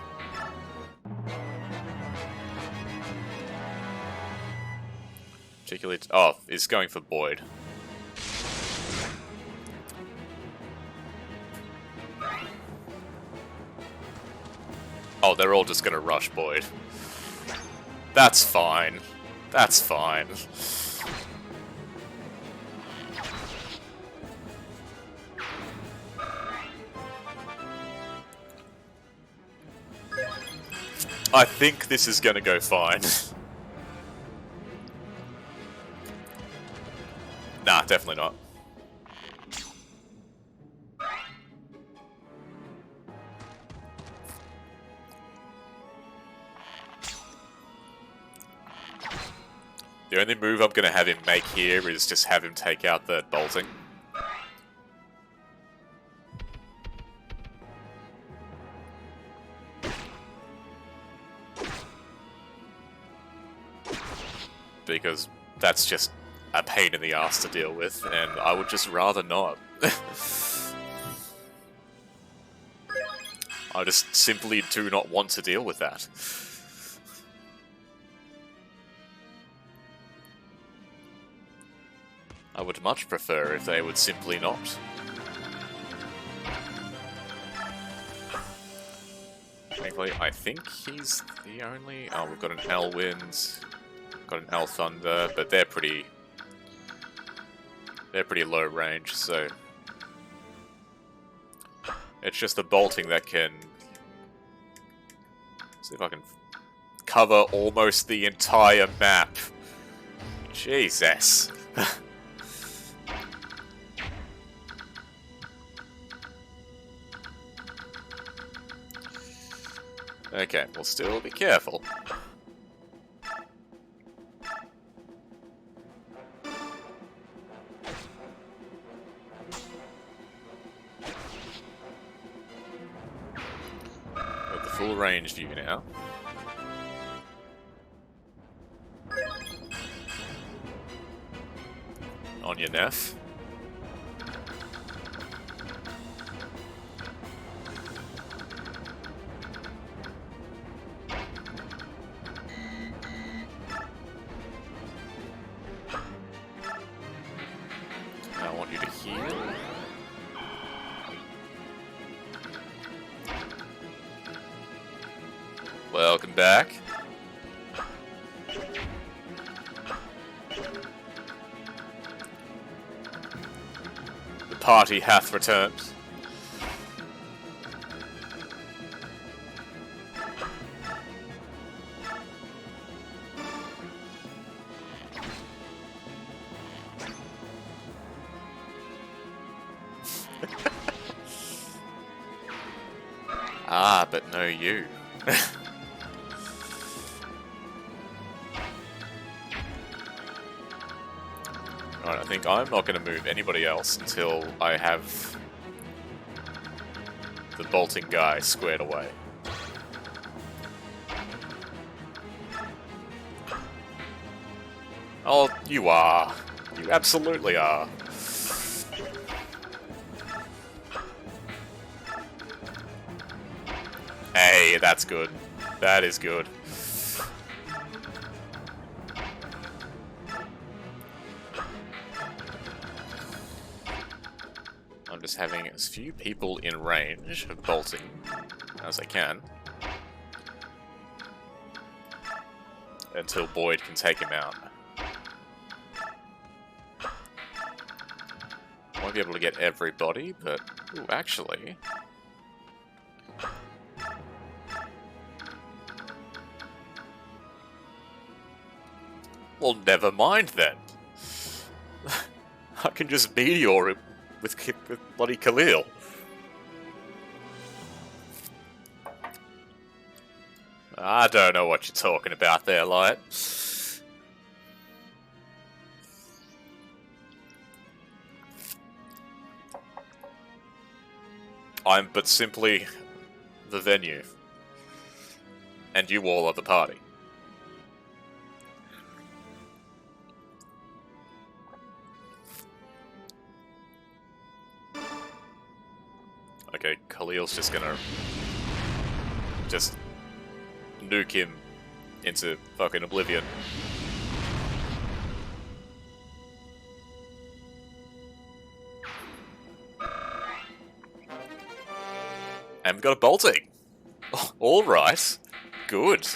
Particularly... Oh, it's going for Boyd. Oh, they're all just gonna rush Boyd. That's fine. That's fine. I think this is gonna go fine. Nah, definitely not. The only move I'm gonna have him make here is just have him take out the bolting. Because that's just a pain in the ass to deal with, and I would just rather not. I just simply do not want to deal with that. I would much prefer if they would simply not. Thankfully, I think he's the only... Oh, we've got an Elwind, got an Elthunder, but they're pretty low range, so... It's just the bolting that can... See if I can cover almost the entire map. Jesus. Okay, we'll still be careful. Got the full range view now. On your Neff. want you to heal. Welcome back. The party hath returned. Ah, but no you. Alright, I think I'm not going to move anybody else until I have the bolting guy squared away. Oh, you are. You absolutely are. Hey, that's good. That is good. I'm just having as few people in range of bolting as I can. Until Boyd can take him out. Won't be able to get everybody, but... Ooh, actually... Well, never mind then. I can just meteor him with bloody Khalil. I don't know what you're talking about there, Light. I'm but simply the venue. And you all are the party. Okay, Khalil's just gonna... just nuke him into fucking oblivion. And we've got a bolting! Oh, alright. Good.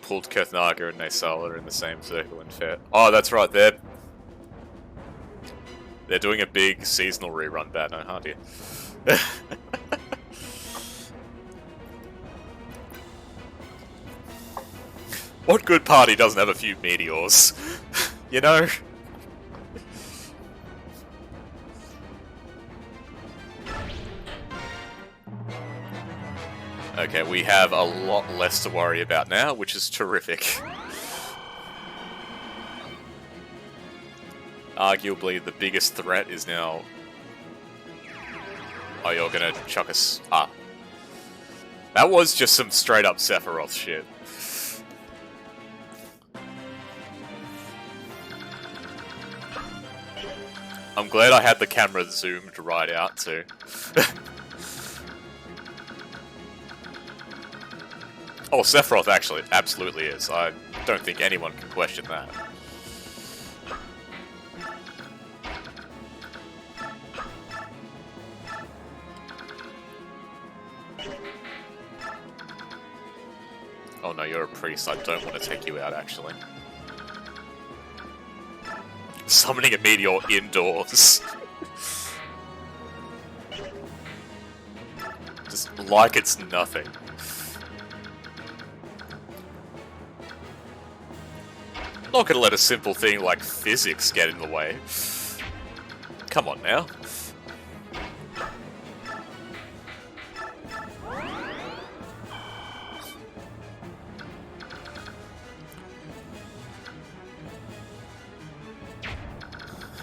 Pulled Kethnaga and Naysala in the same circle and fair. Oh, that's right, they're doing a big seasonal rerun Batman, aren't you? What good party doesn't have a few meteors? You know? Okay, we have a lot less to worry about now, which is terrific. Arguably, the biggest threat is now... Oh, you're gonna chuck us... Ah. That was just some straight-up Sephiroth shit. I'm glad I had the camera zoomed right out, too. Oh, Sephiroth actually absolutely is. I don't think anyone can question that. Oh no, you're a priest. I don't want to take you out, actually. Summoning a meteor indoors. Just like it's nothing. I'm not gonna let a simple thing like physics get in the way. Come on now.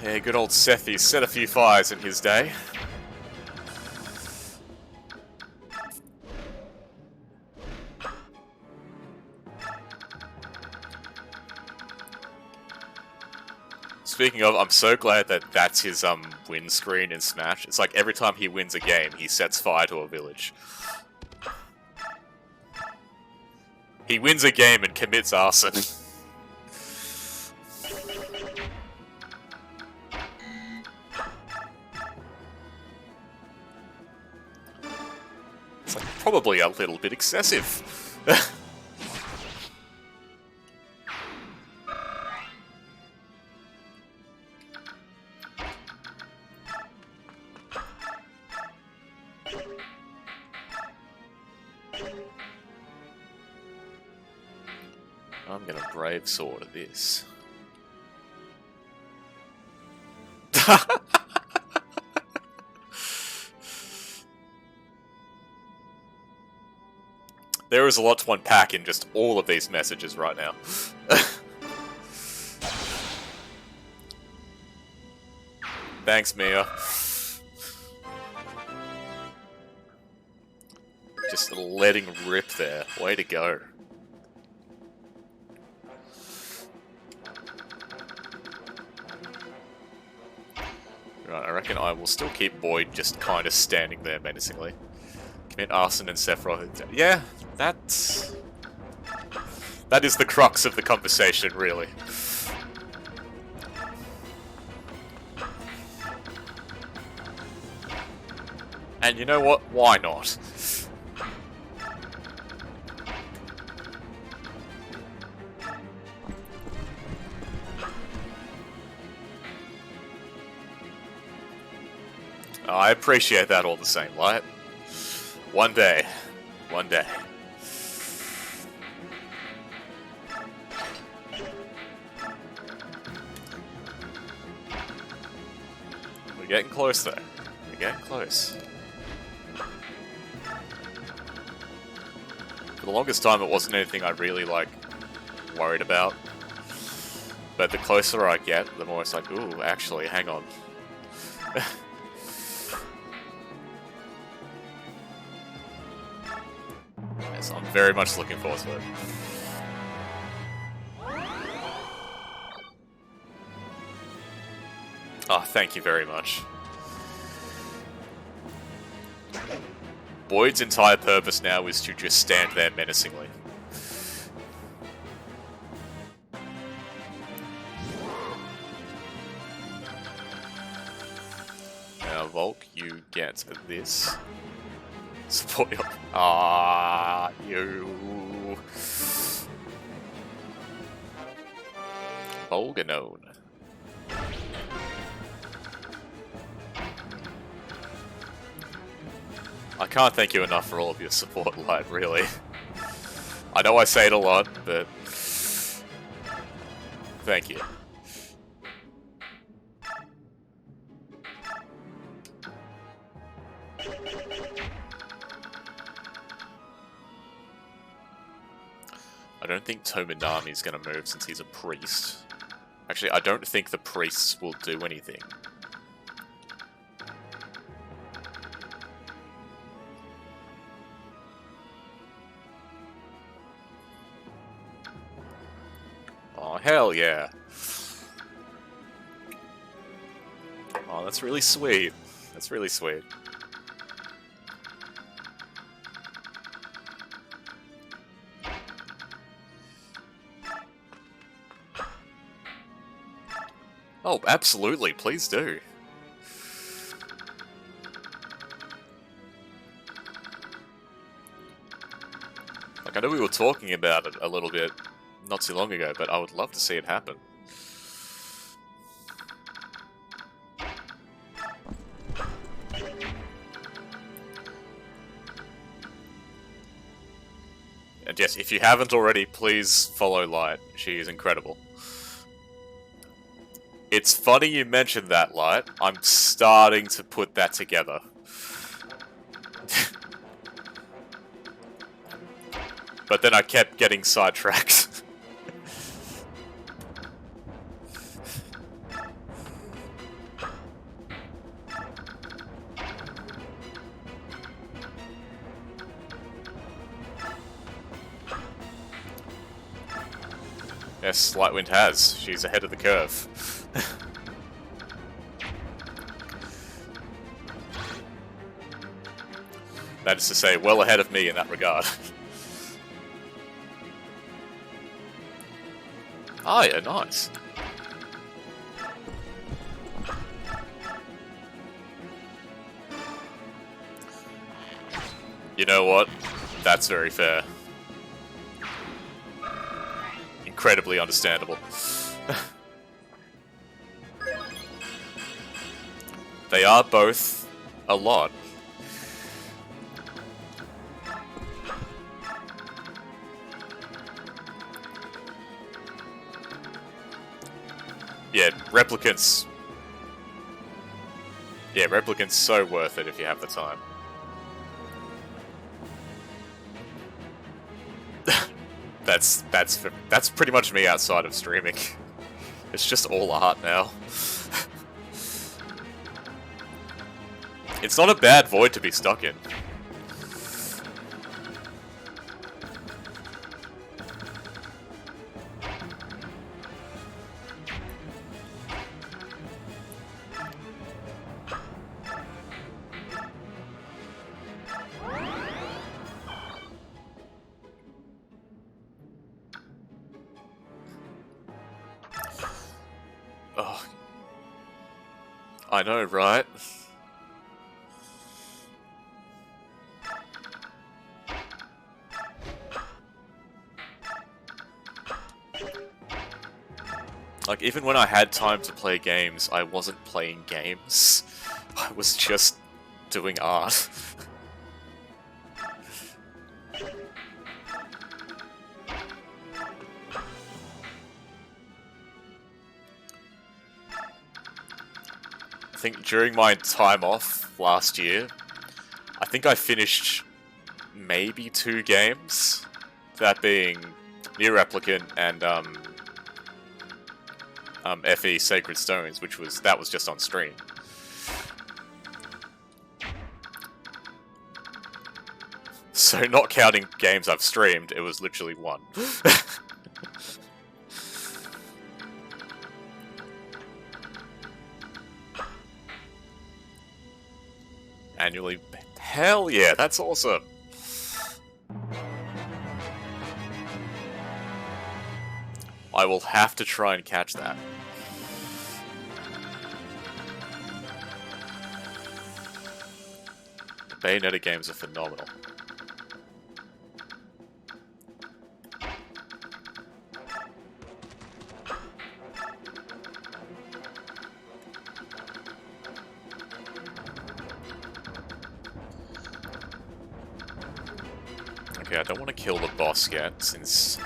Yeah, good old Sethi set a few fires in his day. Speaking of, I'm so glad that that's his win screen in Smash. It's like every time he wins a game, he sets fire to a village. He wins a game and commits arson. probably a little bit excessive. I'm gonna brave sword at this. There is a lot to unpack in just all of these messages right now. Thanks, Mia. Just letting rip there. Way to go. Right, I reckon I will still keep Boyd just kind of standing there menacingly. Commit arson and Sephiroth. Yeah, that is the crux of the conversation, really. And you know what? Why not? I appreciate that all the same, Light. One day. One day. We're getting close, though. We're getting close. For the longest time, it wasn't anything I really, like, worried about. But the closer I get, the more it's like, ooh, actually, hang on. Yes, I'm very much looking forward to it. Oh, thank you very much. Boyd's entire purpose now is to just stand there menacingly. Now, Volk, you get this. Support your... Ah, you... Volganone. I can't thank you enough for all of your support, Light, really. I know I say it a lot, but... Thank you. I don't think Tominami's gonna move since he's a priest. Actually, I don't think the priests will do anything. Oh, hell yeah. Oh, that's really sweet. That's really sweet. Oh, absolutely, please do. Like, I know we were talking about it a little bit not too long ago, but I would love to see it happen. And yes, if you haven't already, please follow Light. She is incredible. It's funny you mentioned that, Light. I'm starting to put that together. But then I kept getting sidetracked. Yes, Lightwind has. She's ahead of the curve. That is to say, well ahead of me in that regard. Oh yeah, nice. You know what? That's very fair. Incredibly understandable. They are both a lot. Yeah, Replicant's... Yeah, Replicant's so worth it if you have the time. That's pretty much me outside of streaming. It's just all art now. It's not a bad void to be stuck in. Oh, I know, right? Like, even when I had time to play games, I wasn't playing games. I was just doing art. I think during my time off last year, I think I finished maybe 2 games. That being Near Replicant and FE Sacred Stones, that was just on stream. So not counting games I've streamed, it was literally 1. Annually, hell yeah, that's awesome. I will have to try and catch that. The Bayonetta games are phenomenal. Okay, I don't want to kill the boss yet, since...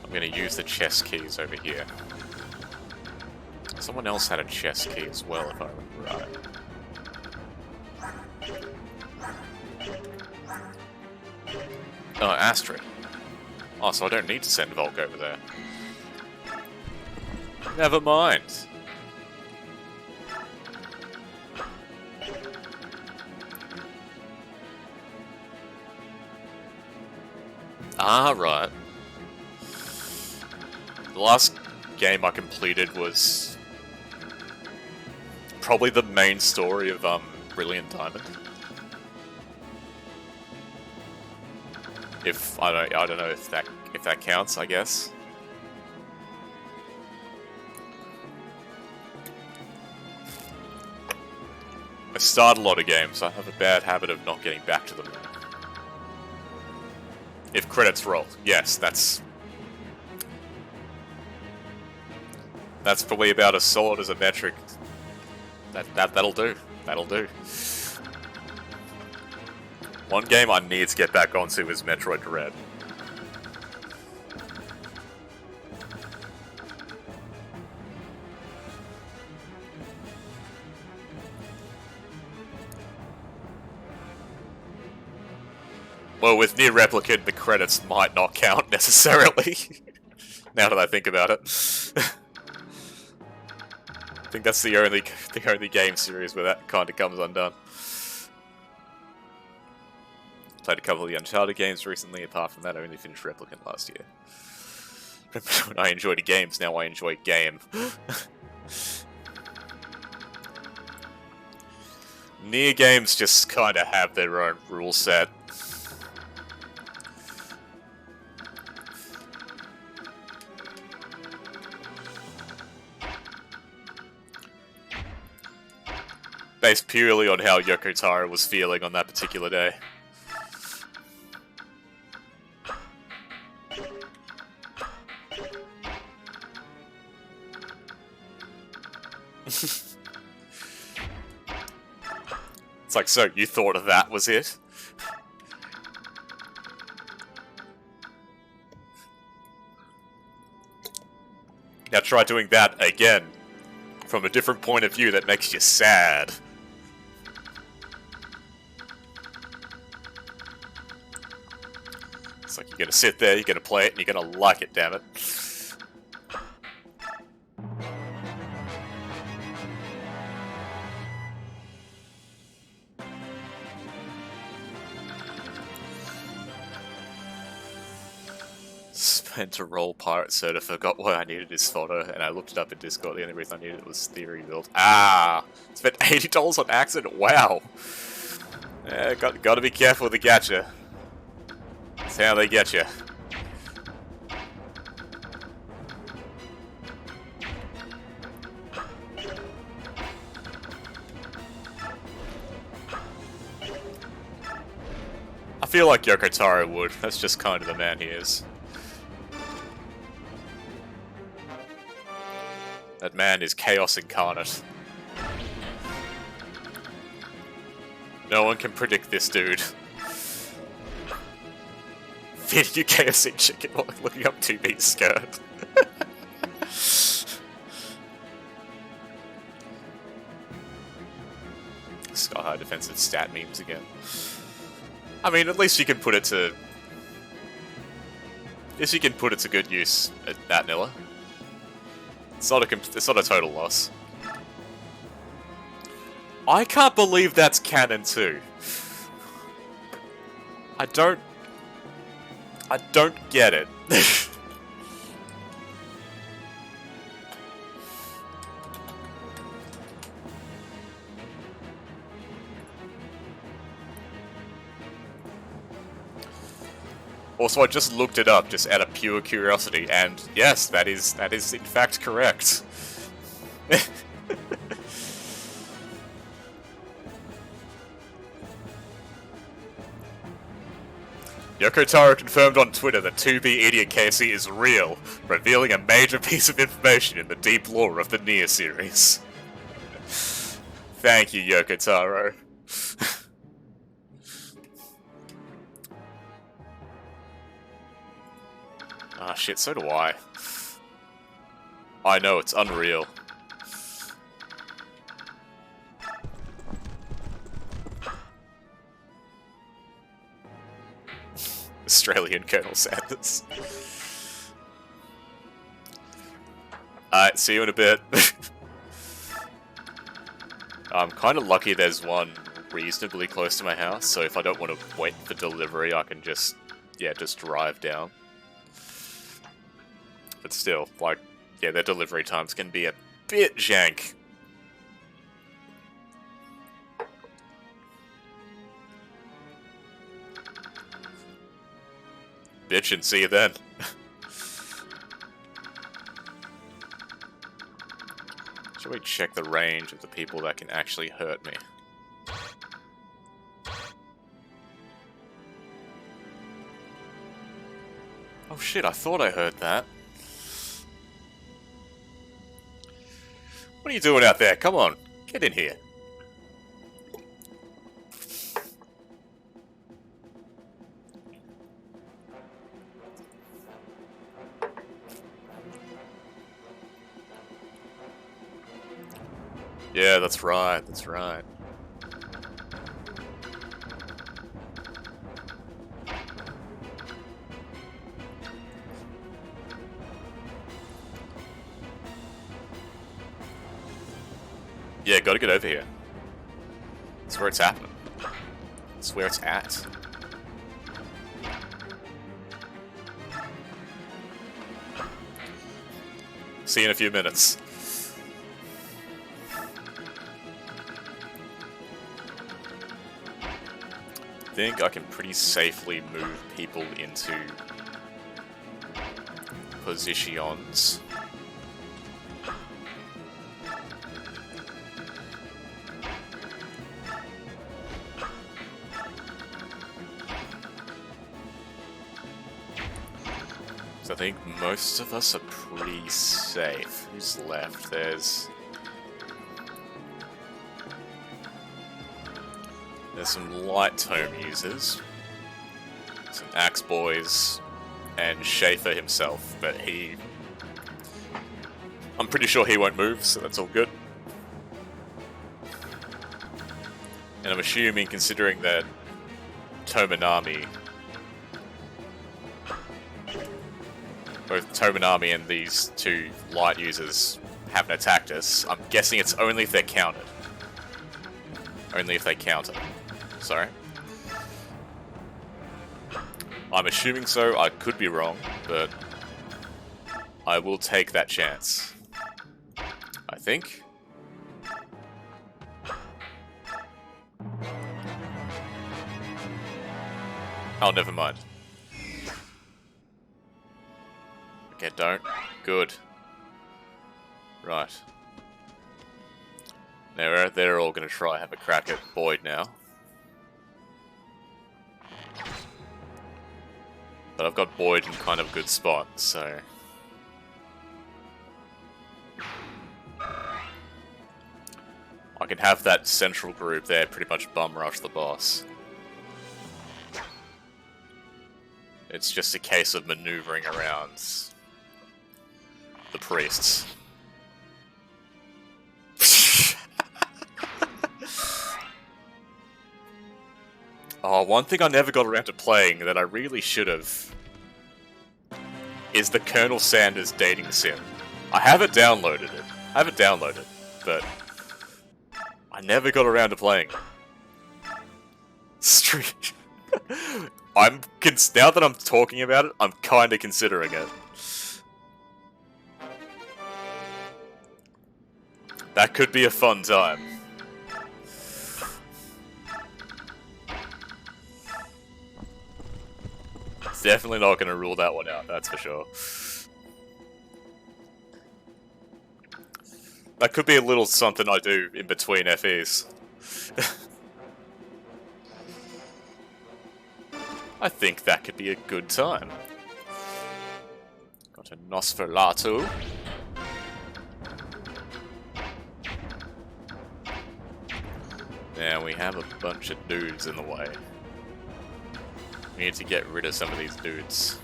I'm going to use the chest keys over here. Someone else had a chest key as well, if I remember right. Oh, Astrid. Oh, so I don't need to send Volk over there. Never mind. Ah, right. The last game I completed was probably the main story of Brilliant Diamond. If I don't know if that counts, I guess. I start a lot of games, so I have a bad habit of not getting back to them. If credits roll, yes, that's probably about as solid as a metric. That'll do. That'll do. One game I need to get back onto is Metroid Dread. Well, with Near Replicant, the credits might not count necessarily. Now that I think about it. I think that's the only game series where that kind of comes undone. Played a couple of the Uncharted games recently. Apart from that, I only finished Replicant last year. When I enjoyed games, now I enjoy game. Near games just kind of have their own rule set. based purely on how Yoko Taro was feeling on that particular day. It's like, so you thought that was it? Now try doing that again, from a different point of view that makes you sad. It's like you're gonna sit there, you're gonna play it, and you're gonna like it, damn it. Spent to roll Pirate Soda, forgot why I needed his photo, and I looked it up in Discord. The only reason I needed it was theory build. Ah! Spent $80 on accident, wow! Yeah, gotta be careful with the gacha. That's how they get you. I feel like Yoko Taro would. That's just kind of the man he is. That man is chaos incarnate. No one can predict this dude. Feeding you KFC chicken while looking up 2B's skirt. Sky High defensive stat memes again. I mean, at least you can put it to... At least you can put it to good use at Nilla. It's not a total loss. I can't believe that's canon too. I don't get it. Also, I just looked it up, just out of pure curiosity, and yes, that is in fact correct. Yoko Taro confirmed on Twitter that 2B eating at KFC is real, revealing a major piece of information in the deep lore of the Nier series. Thank you, Yoko Taro. Ah, shit, so do I. I know, it's unreal. Australian Colonel Sanders. Alright, see you in a bit. I'm kind of lucky there's one reasonably close to my house, so if I don't want to wait for delivery, I can just, yeah, just drive down. But still, like, yeah, their delivery times can be a bit jank. Bitch, and see you then. Should we check the range of the people that can actually hurt me? Oh shit, I thought I heard that. What are you doing out there? Come on, get in here. Yeah, that's right, that's right. Yeah, gotta get over here. That's where it's happening. That's where it's at. See you in a few minutes. I think I can pretty safely move people into positions. So I think most of us are pretty safe. Who's left? There's some light tome users, some axe boys, and Schaefer himself, but I'm pretty sure he won't move, so that's all good. And I'm assuming, considering that Tomonami, both Tomonami and these two light users haven't attacked us, I'm guessing it's only if they're countered. Only if they counter. Sorry. I'm assuming so, I could be wrong, but I will take that chance. I think. Oh, never mind. Okay, don't. Good. Right. Now they're all going to try have a crack at Boyd now. But I've got Boyd in kind of a good spot, so... I can have that central group there pretty much bum rush the boss. It's just a case of maneuvering around the priests. Oh, one thing I never got around to playing that I really should have is the Colonel Sanders dating sim. I have it downloaded, but I never got around to playing it. Street. Now that I'm talking about it, I'm kind of considering it. That could be a fun time. It's definitely not going to rule that one out, that's for sure. That could be a little something I do in between FEs. I think that could be a good time. Got a Nosferatu. Now we have a bunch of dudes in the way. We need to get rid of some of these dudes.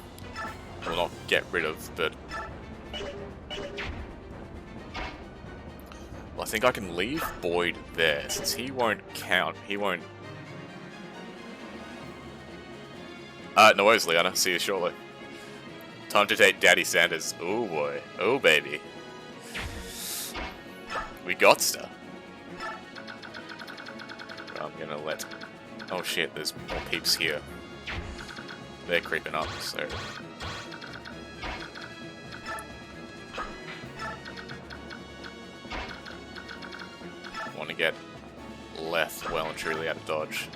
Well, not get rid of, but... Well, I think I can leave Boyd there, since he won't count. He won't... no worries, Liana. See you shortly. Time to take Daddy Sanders. Oh boy. Oh baby. We got stuff. I'm gonna let... Oh shit, there's more peeps here. They're creeping up, so... Want to get left well and truly out of dodge.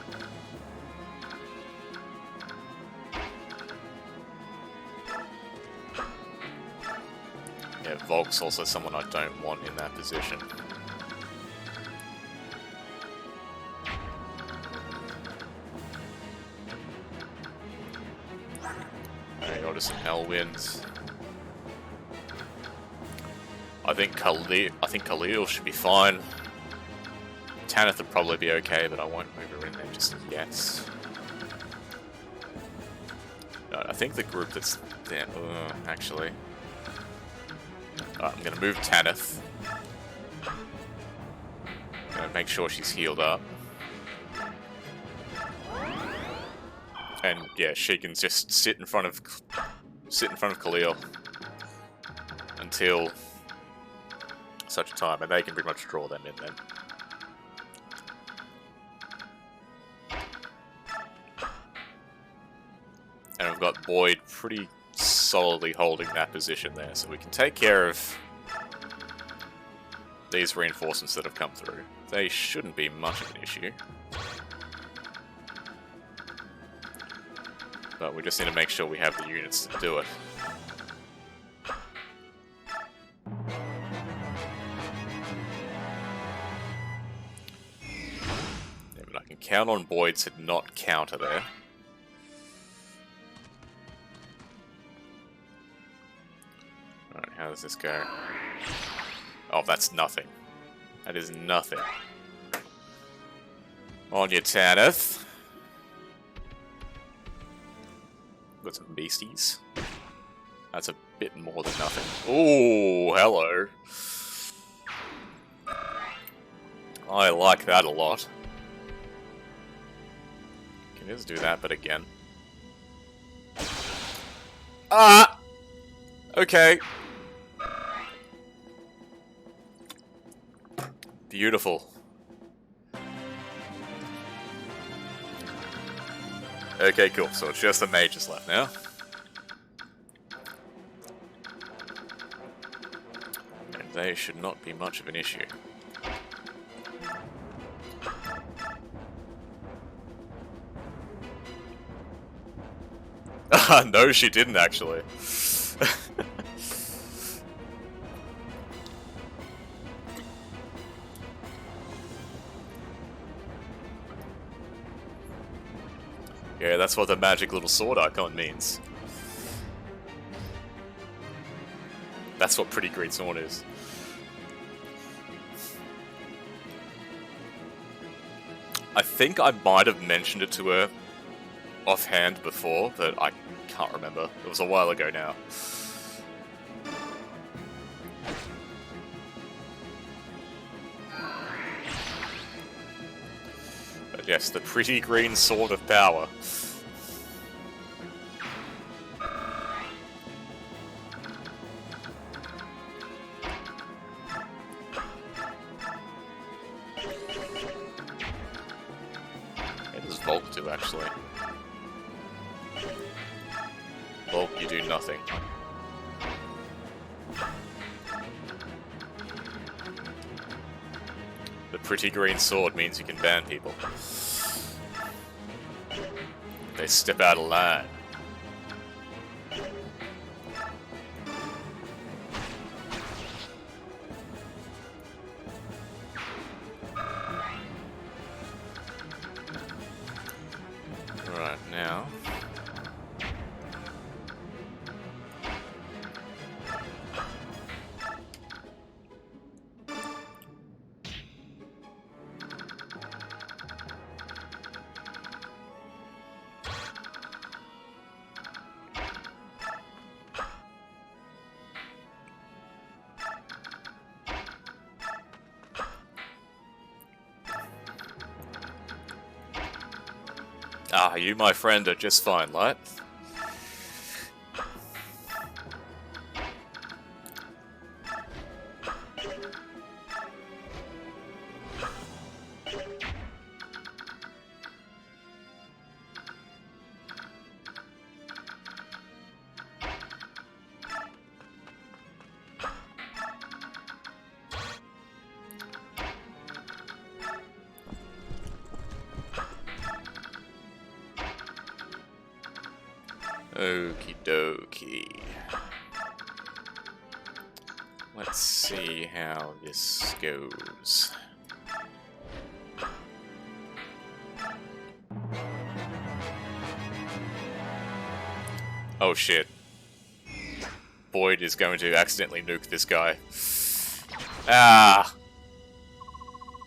Yeah, Volk's also someone I don't want in that position. Alright, order some Hellwinds. I think Khalil should be fine. Tanith would probably be okay, but I won't move her in there just yet. No, I think the group that's there... actually... I'm gonna move Tanith. Gonna make sure she's healed up. And yeah, she can just sit in front of Khalil until such a time, and they can pretty much draw them in then. And I've got Boyd pretty solidly holding that position there, so we can take care of these reinforcements that have come through. They shouldn't be much of an issue. But we just need to make sure we have the units to do it. Yeah, but I can count on Boyd to not counter there. does this go? Oh, that's nothing. That is nothing. On your Tanith. Got some beasties. That's a bit more than nothing. Ooh, hello. I like that a lot. Can just do that, but again. Ah! Okay. Beautiful. Okay, cool. So it's just the mages left now. And they should not be much of an issue. No, she didn't actually. Yeah, that's what the magic little sword icon means. That's what pretty green sword is. I think I might have mentioned it to her offhand before, but I can't remember. It was a while ago now. But yes, the pretty green sword of power. It is Volk too, actually. Volk, you do nothing. The pretty green sword means you can ban people. They step out of line. Right, now... Ah, you, my friend, are just fine, Light. Okie dokie. Let's see how this goes. Oh shit. Boyd is going to accidentally nuke this guy. Ah!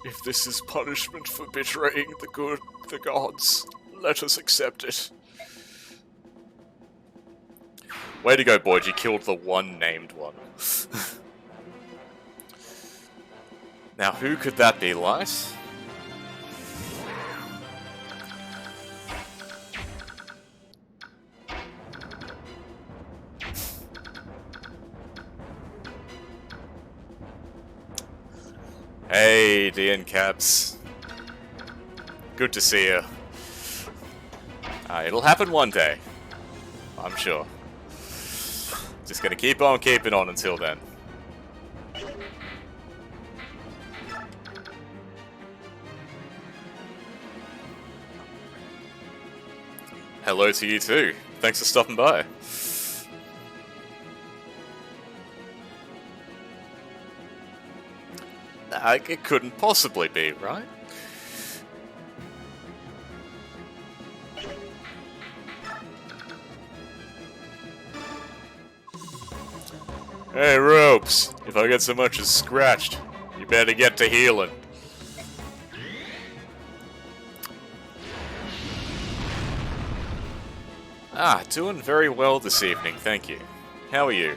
If this is punishment for betraying the gods, let us accept it. Way to go, Boyd, you killed the one named one. Now, who could that be, Light? Hey, DN Caps. Good to see you. It'll happen one day. I'm sure. Just gonna keep on keeping on until then. Hello to you too. Thanks for stopping by. It couldn't possibly be, right? Hey, Ropes, if I get so much as scratched, you better get to healing. Ah, doing very well this evening, thank you. How are you?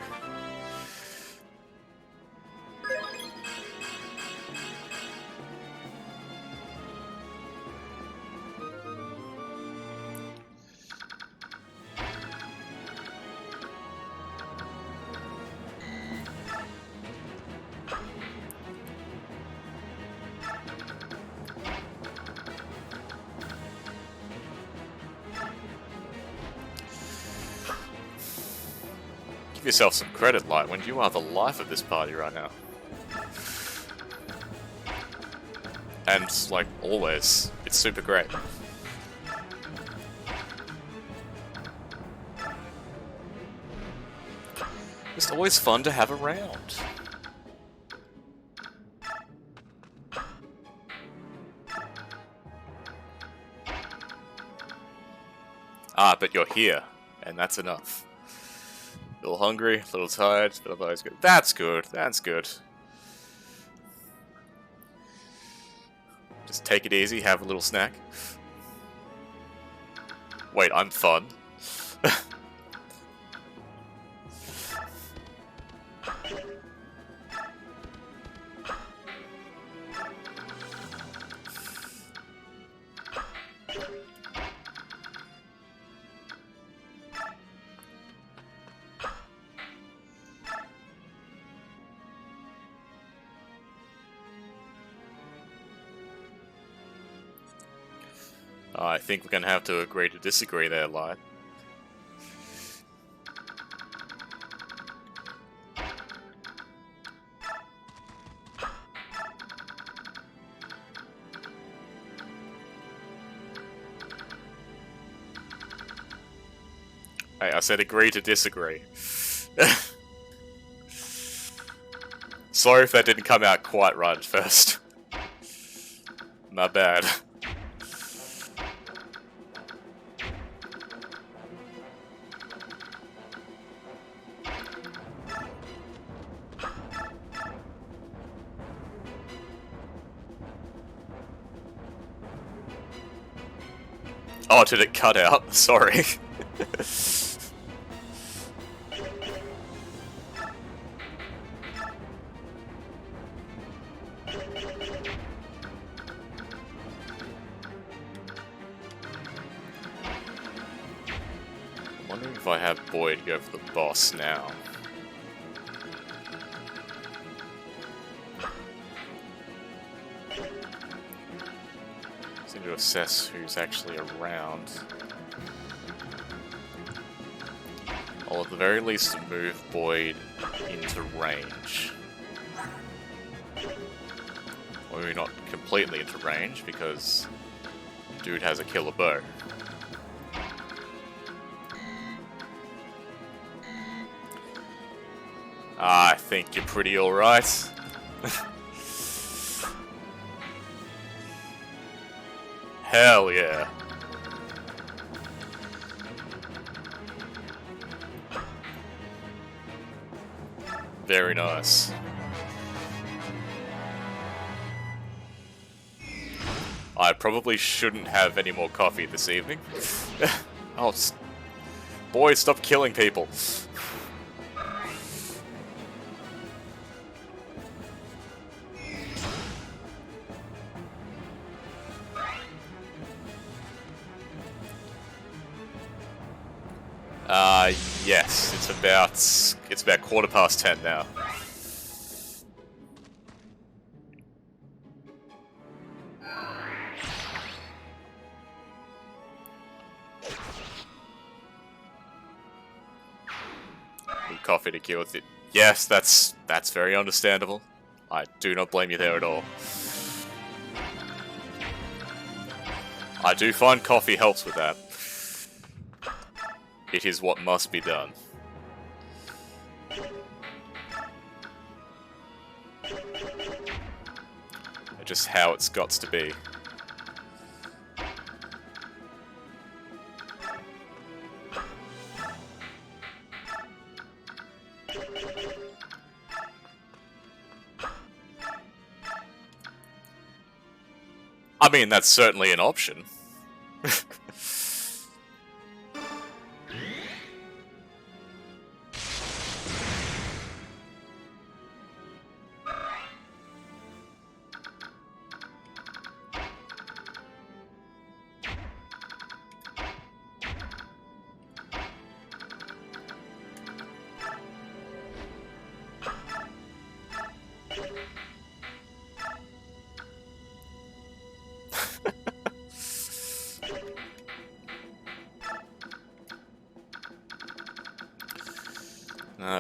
Give yourself some credit, Lightwind. You are the life of this party right now. And, like, always, it's super great. It's always fun to have around. Ah, but you're here, and that's enough. A little hungry, a little tired, but otherwise good. That's good, that's good. Just take it easy, have a little snack. Wait, I'm fun. I think we're gonna have to agree to disagree there, Light. Hey, I said agree to disagree. Sorry if that didn't come out quite right at first. My bad. Oh, did it cut out? Sorry. I'm wondering if I have Boyd go for the boss now. Just need to assess who's actually around. I'll at the very least move Boyd into range. Well, maybe not completely into range, because dude has a killer bow. I think you're pretty alright. Hell yeah. Very nice. I probably shouldn't have any more coffee this evening. Oh, boy, stop killing people. Yes, it's about 10:15 now. Need coffee to kill with it. Yes, that's very understandable. I do not blame you there at all. I do find coffee helps with that. It is what must be done. Just how it's got to be. mean, that's certainly an option.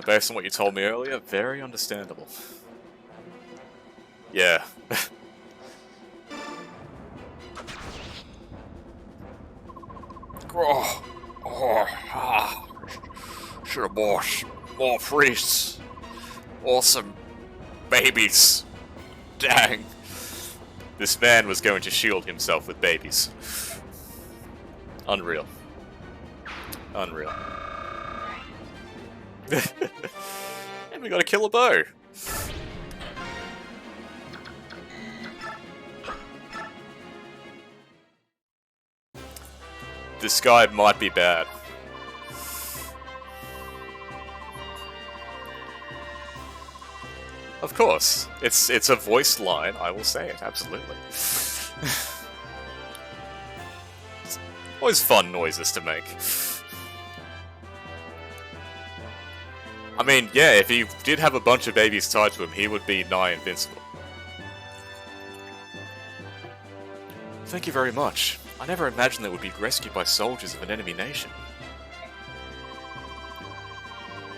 Based on what you told me earlier, very understandable. Yeah. Sure, more priests. Awesome babies. Dang. This man was going to shield himself with babies. Unreal. Unreal. And we got a killer bow. This guy might be bad. Of course. It's a voiced line, I will say it, absolutely. It's always fun noises to make. I mean, yeah, if he did have a bunch of babies tied to him, he would be nigh invincible. Thank you very much. I never imagined that we'd be rescued by soldiers of an enemy nation.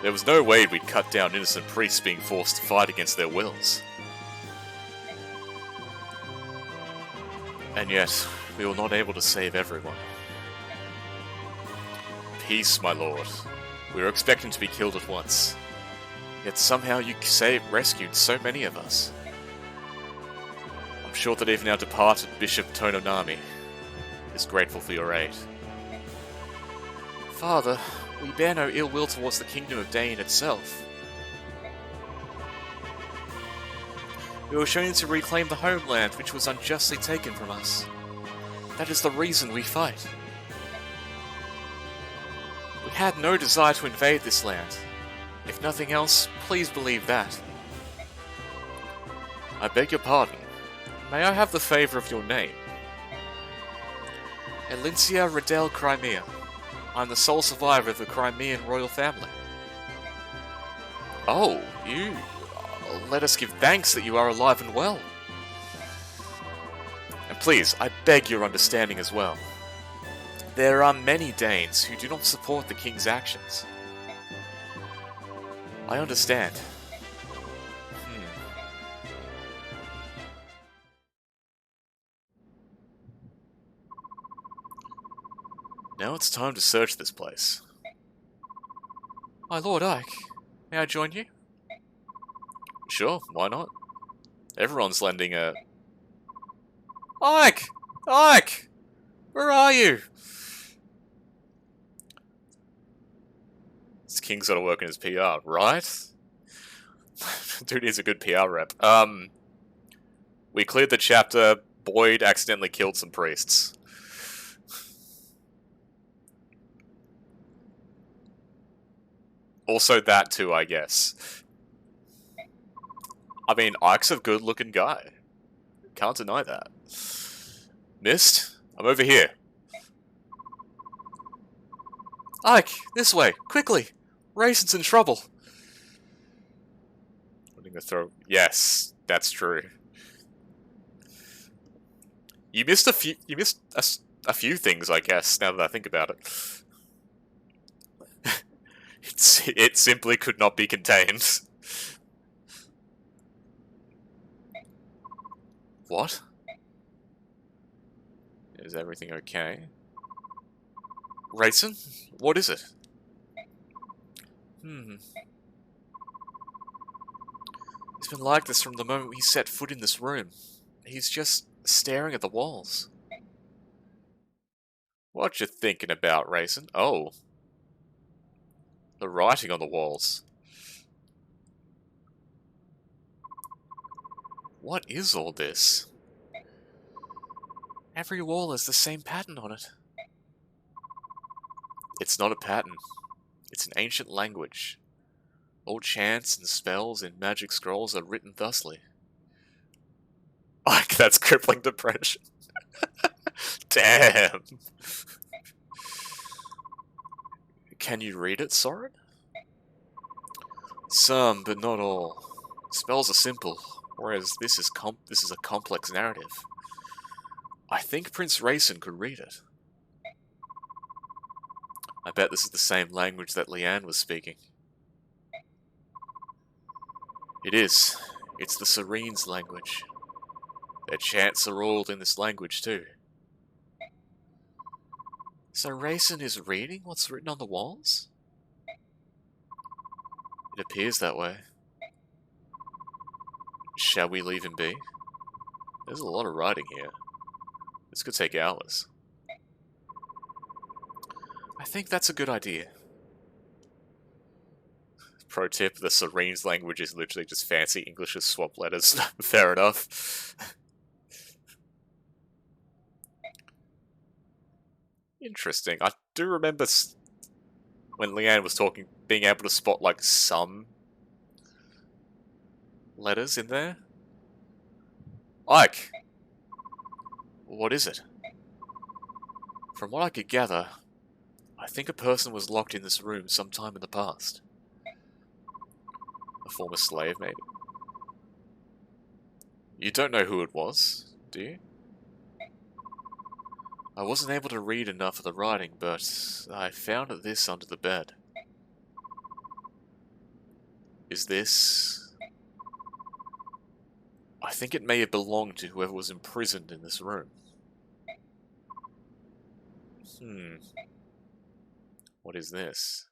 There was no way we'd cut down innocent priests being forced to fight against their wills. And yet, we were not able to save everyone. Peace, my lord. We were expecting to be killed at once. Yet somehow you rescued so many of us. I'm sure that even our departed Bishop Tononami is grateful for your aid. Father, we bear no ill will towards the Kingdom of Dane itself. We were shown to reclaim the homeland which was unjustly taken from us. That is the reason we fight. We had no desire to invade this land. If nothing else, please believe that. I beg your pardon. May I have the favour of your name? Elincia Riddell Crimea. I'm the sole survivor of the Crimean royal family. Oh, you... let us give thanks that you are alive and well. And please, I beg your understanding as well. There are many Danes who do not support the king's actions. I understand. Now it's time to search this place. My Lord Ike, may I join you? Sure, why not? Everyone's lending a... Ike! Ike! Where are you? This king's gotta work in his PR, right? Dude is a good PR rep. We cleared the chapter. Boyd accidentally killed some priests. Also that too, I guess. I mean, Ike's a good-looking guy. Can't deny that. Mist? I'm over here. Ike, this way, quickly! Raisin's in trouble. I'm gonna throw... Yes, that's true. You missed a few... You missed a few things, I guess, now that I think about it. It simply could not be contained. What? Is everything okay? Raisin? What is it? He's been like this from the moment he set foot in this room. He's just staring at the walls. What you thinking about, Raisin? Oh. The writing on the walls. What is all this? Every wall has the same pattern on it. It's not a pattern. It's an ancient language. All chants and spells in magic scrolls are written thusly. Like, that's crippling depression. Damn. Can you read it, Soren? Some, but not all. Spells are simple, whereas this is a complex narrative. I think Prince Rayson could read it. I bet this is the same language that Leanne was speaking. It is. It's the Serene's language. Their chants are all in this language too. So Rayson is reading what's written on the walls? It appears that way. Shall we leave him be? There's a lot of writing here. This could take hours. I think that's a good idea. Pro tip, the Serene's language is literally just fancy English with swap letters. Fair enough. Interesting. I do remember when Leanne was talking, being able to spot like some letters in there. Ike! What is it? From what I could gather, I think a person was locked in this room sometime in the past. A former slave, maybe. You don't know who it was, do you? I wasn't able to read enough of the writing, but I found this under the bed. Is this... I think it may have belonged to whoever was imprisoned in this room. What is this?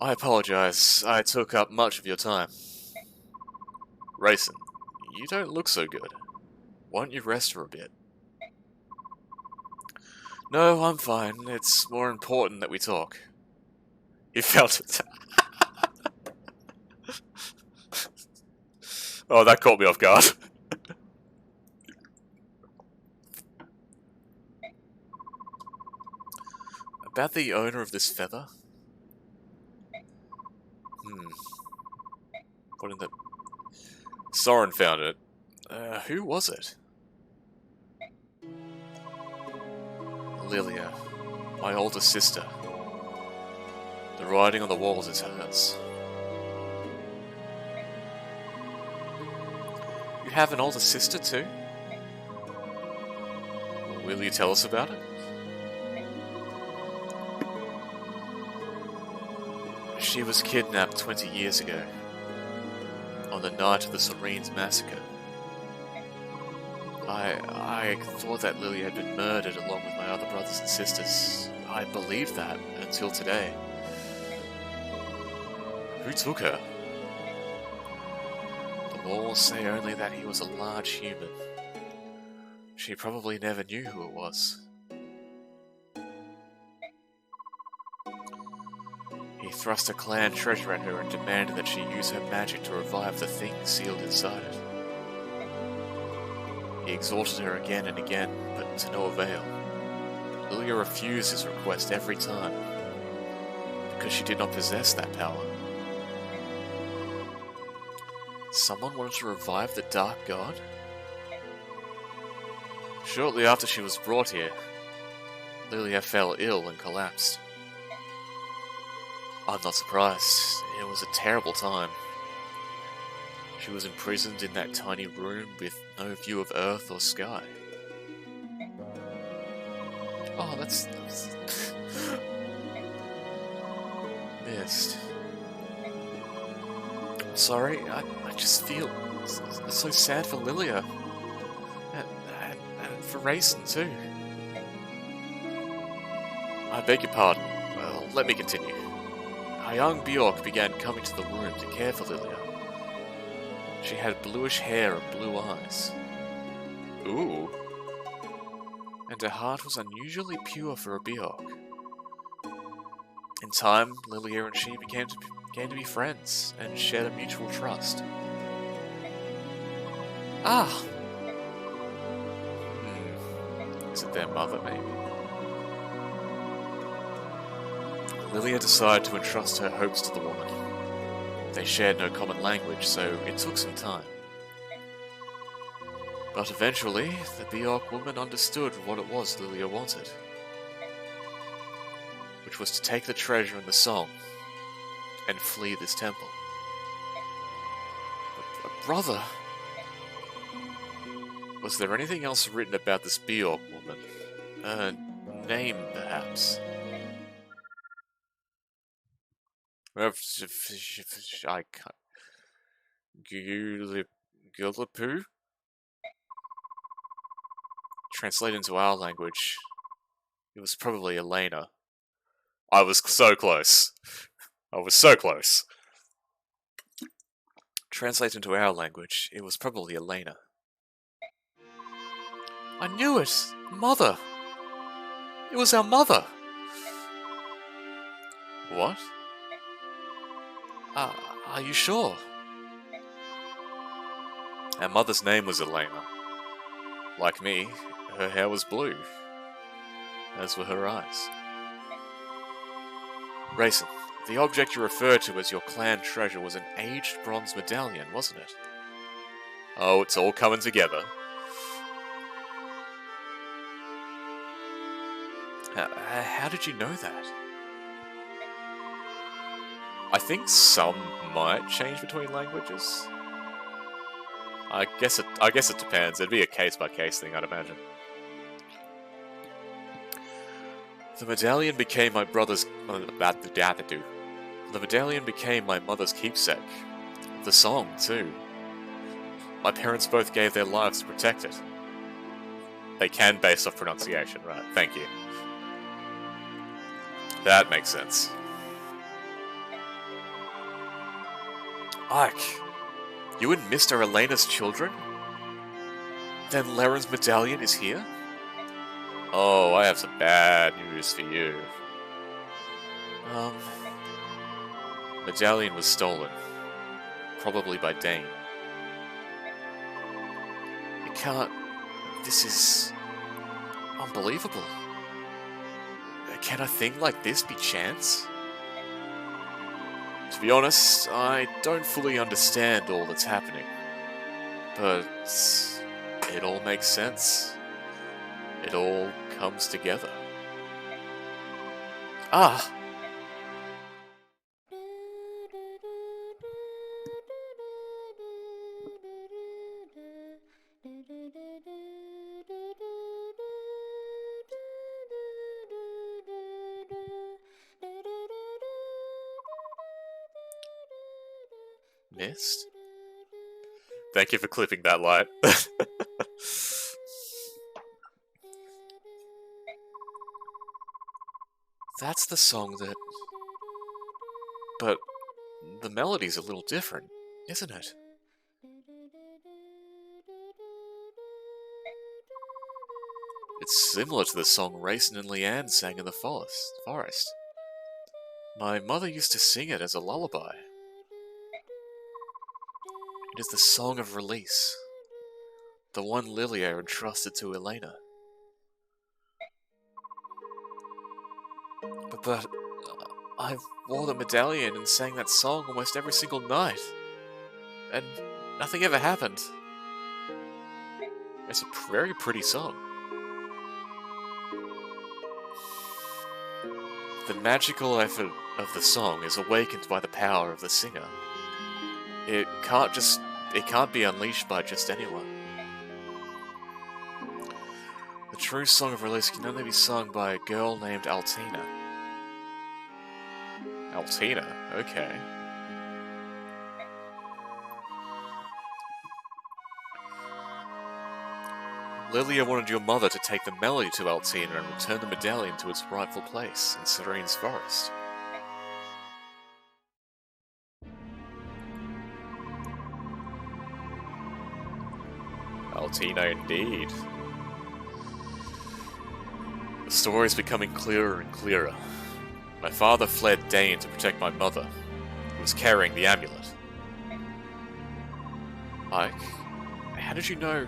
I apologize. I took up much of your time. Rayson, you don't look so good. Why don't you rest for a bit? No, I'm fine. It's more important that we talk. He felt it. Oh, that caught me off guard. About the owner of this feather? What in the... Soren found it. Who was it? Lilia, my older sister. The writing on the walls is hers. You have an older sister too? Will you tell us about it? She was kidnapped 20 years ago, on the night of the Serene's massacre. I thought that Lily had been murdered along with my other brothers and sisters. I believed that until today. Who took her? The walls say only that he was a large human. She probably never knew who it was. He thrust a clan treasure at her and demanded that she use her magic to revive the thing sealed inside it. He exhorted her again and again, but to no avail. Lilia refused his request every time, because she did not possess that power. Someone wanted to revive the Dark God? Shortly after she was brought here, Lilia fell ill and collapsed. I'm not surprised. It was a terrible time. She was imprisoned in that tiny room with no view of earth or sky. Oh, that's... missed. Sorry, I just feel so sad for Lilia. And for Rayson too. I beg your pardon. Well, let me continue. A young Bjork began coming to the room to care for Lilia. She had bluish hair and blue eyes. Ooh. And her heart was unusually pure for a Bjork. In time, Lilia and she began to be friends and shared a mutual trust. Ah! Is it their mother, maybe? Lilia decided to entrust her hopes to the woman. They shared no common language, so it took some time. But eventually, the Bjork woman understood what it was Lilia wanted, which was to take the treasure in the song and flee this temple. But brother, was there anything else written about this Bjork woman? Her name, perhaps? I can't. Gulapu? Translated into our language, it was probably Elena. I was so close. I was so close. Translated into our language, it was probably Elena. I knew it! Mother! It was our mother! What? Are you sure? Our mother's name was Elena. Like me, her hair was blue, as were her eyes. Rayson, the object you refer to as your clan treasure was an aged bronze medallion, wasn't it? Oh, it's all coming together. How did you know that? I think some might change between languages. I guess it depends. It'd be a case-by-case thing, I'd imagine. The medallion became my brother's... The medallion became my mother's keepsake. The song, too. My parents both gave their lives to protect it. They can based off pronunciation, right? Thank you. That makes sense. Ike, you and Mr. Elena's children? Then Laren's medallion is here? Oh, I have some bad news for you. Medallion was stolen. Probably by Dane. It can't... This is... unbelievable. Can a thing like this be chance? To be honest, I don't fully understand all that's happening. But it all makes sense. It all comes together. Ah! Missed? Thank you for clipping that light. That's the song that... But the melody's a little different, isn't it? It's similar to the song Rayson and Leanne sang in the forest. My mother used to sing it as a lullaby. It is the song of release. The one Lilia entrusted to Elena. But I wore the medallion and sang that song almost every single night. And nothing ever happened. It's a very pretty song. The magical effort of the song is awakened by the power of the singer. It can't be unleashed by just anyone. The true song of release can only be sung by a girl named Altina. Altina? Okay. Lilia wanted your mother to take the melody to Altina and return the medallion to its rightful place in Serene's forest. Altina indeed. The story is becoming clearer and clearer. My father fled Dane to protect my mother, who was carrying the amulet. Ike, how did you know?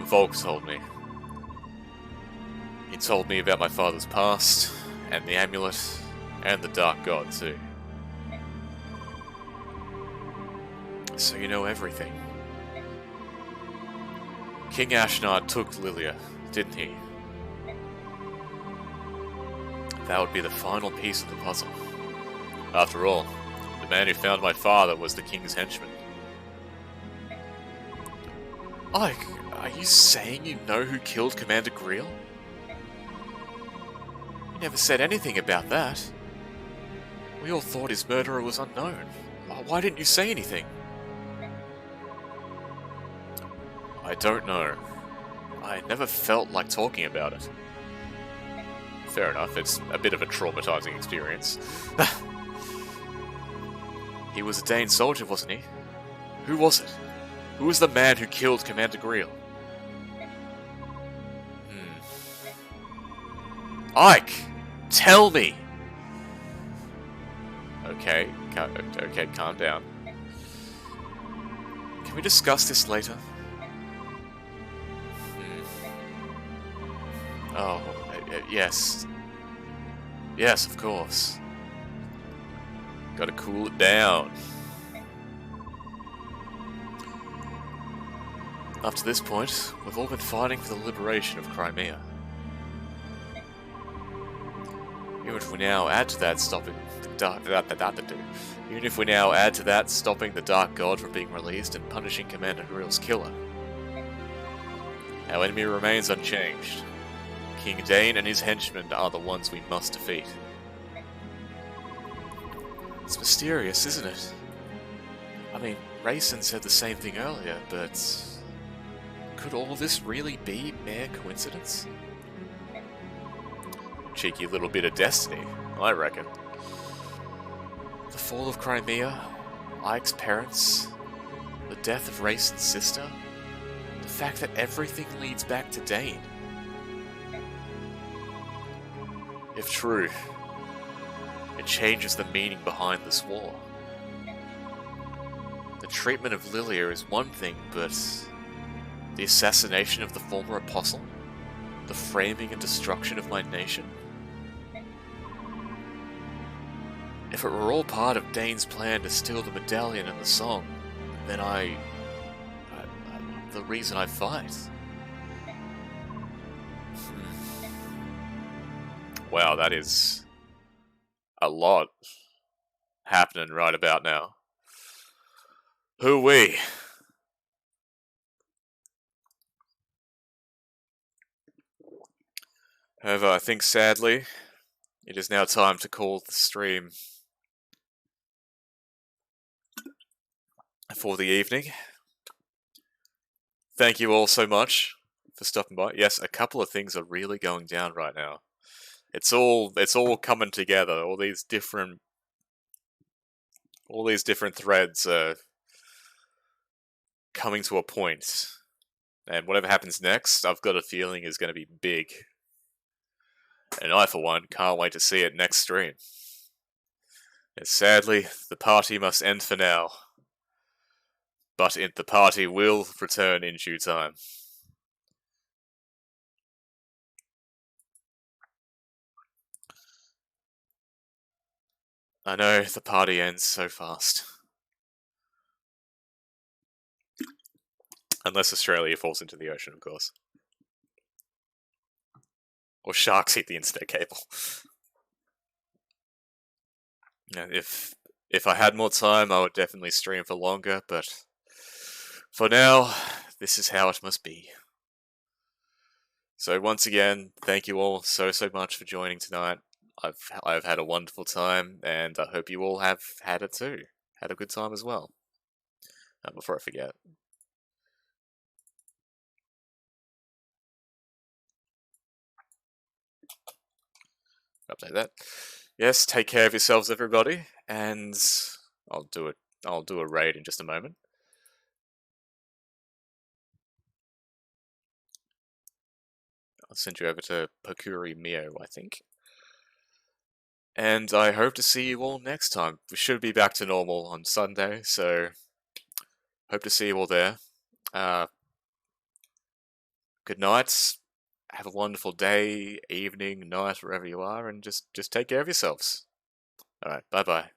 Volk told me. He told me about my father's past, and the amulet, and the Dark God too. So you know everything. King Ashnard took Lilia, didn't he? That would be the final piece of the puzzle. After all, the man who found my father was the king's henchman. Ike, are you saying you know who killed Commander Greel? You never said anything about that. We all thought his murderer was unknown. Why didn't you say anything? I don't know. I never felt like talking about it. Fair enough, it's a bit of a traumatizing experience. He was a Dane soldier, wasn't he? Who was it? Who was the man who killed Commander Greel? Ike! Tell me! Okay, calm down. Can we discuss this later? Oh, yes. Yes, of course. Gotta cool it down. Up to this point, we've all been fighting for the liberation of Crimea. Even if we now add to that stopping the Dark God from being released and punishing Commander Greel's killer, our enemy remains unchanged. King Dane and his henchmen are the ones we must defeat. It's mysterious, isn't it? I mean, Rayson said the same thing earlier, but could all this really be mere coincidence? Cheeky little bit of destiny, I reckon. The fall of Crimea, Ike's parents, the death of Rayson's sister, the fact that everything leads back to Dane. If true, it changes the meaning behind this war. The treatment of Lilia is one thing, but the assassination of the former apostle? The framing and destruction of my nation? If it were all part of Dane's plan to steal the medallion and the song, then the reason I fight. Wow, that is a lot happening right about now. Hoo-wee. However, I think sadly, it is now time to call the stream for the evening. Thank you all so much for stopping by. Yes, a couple of things are really going down right now. It's all coming together. All these different threads are coming to a point. And whatever happens next, I've got a feeling is going to be big. And I, for one, can't wait to see it next stream. And sadly, the party must end for now. But the party will return in due time. I know the party ends so fast. Unless Australia falls into the ocean, of course. Or sharks eat the internet cable. Yeah, if I had more time, I would definitely stream for longer, but for now, this is how it must be. So once again, thank you all so much for joining tonight. I've had a wonderful time, and I hope you all have had it too. Had a good time as well. Before I forget. Update that. Yes, take care of yourselves, everybody, and I'll do a raid in just a moment. I'll send you over to Pokuri Mio, I think. And I hope to see you all next time. We should be back to normal on Sunday, so hope to see you all there. Good night. Have a wonderful day, evening, night, wherever you are, and just take care of yourselves. All right, bye bye.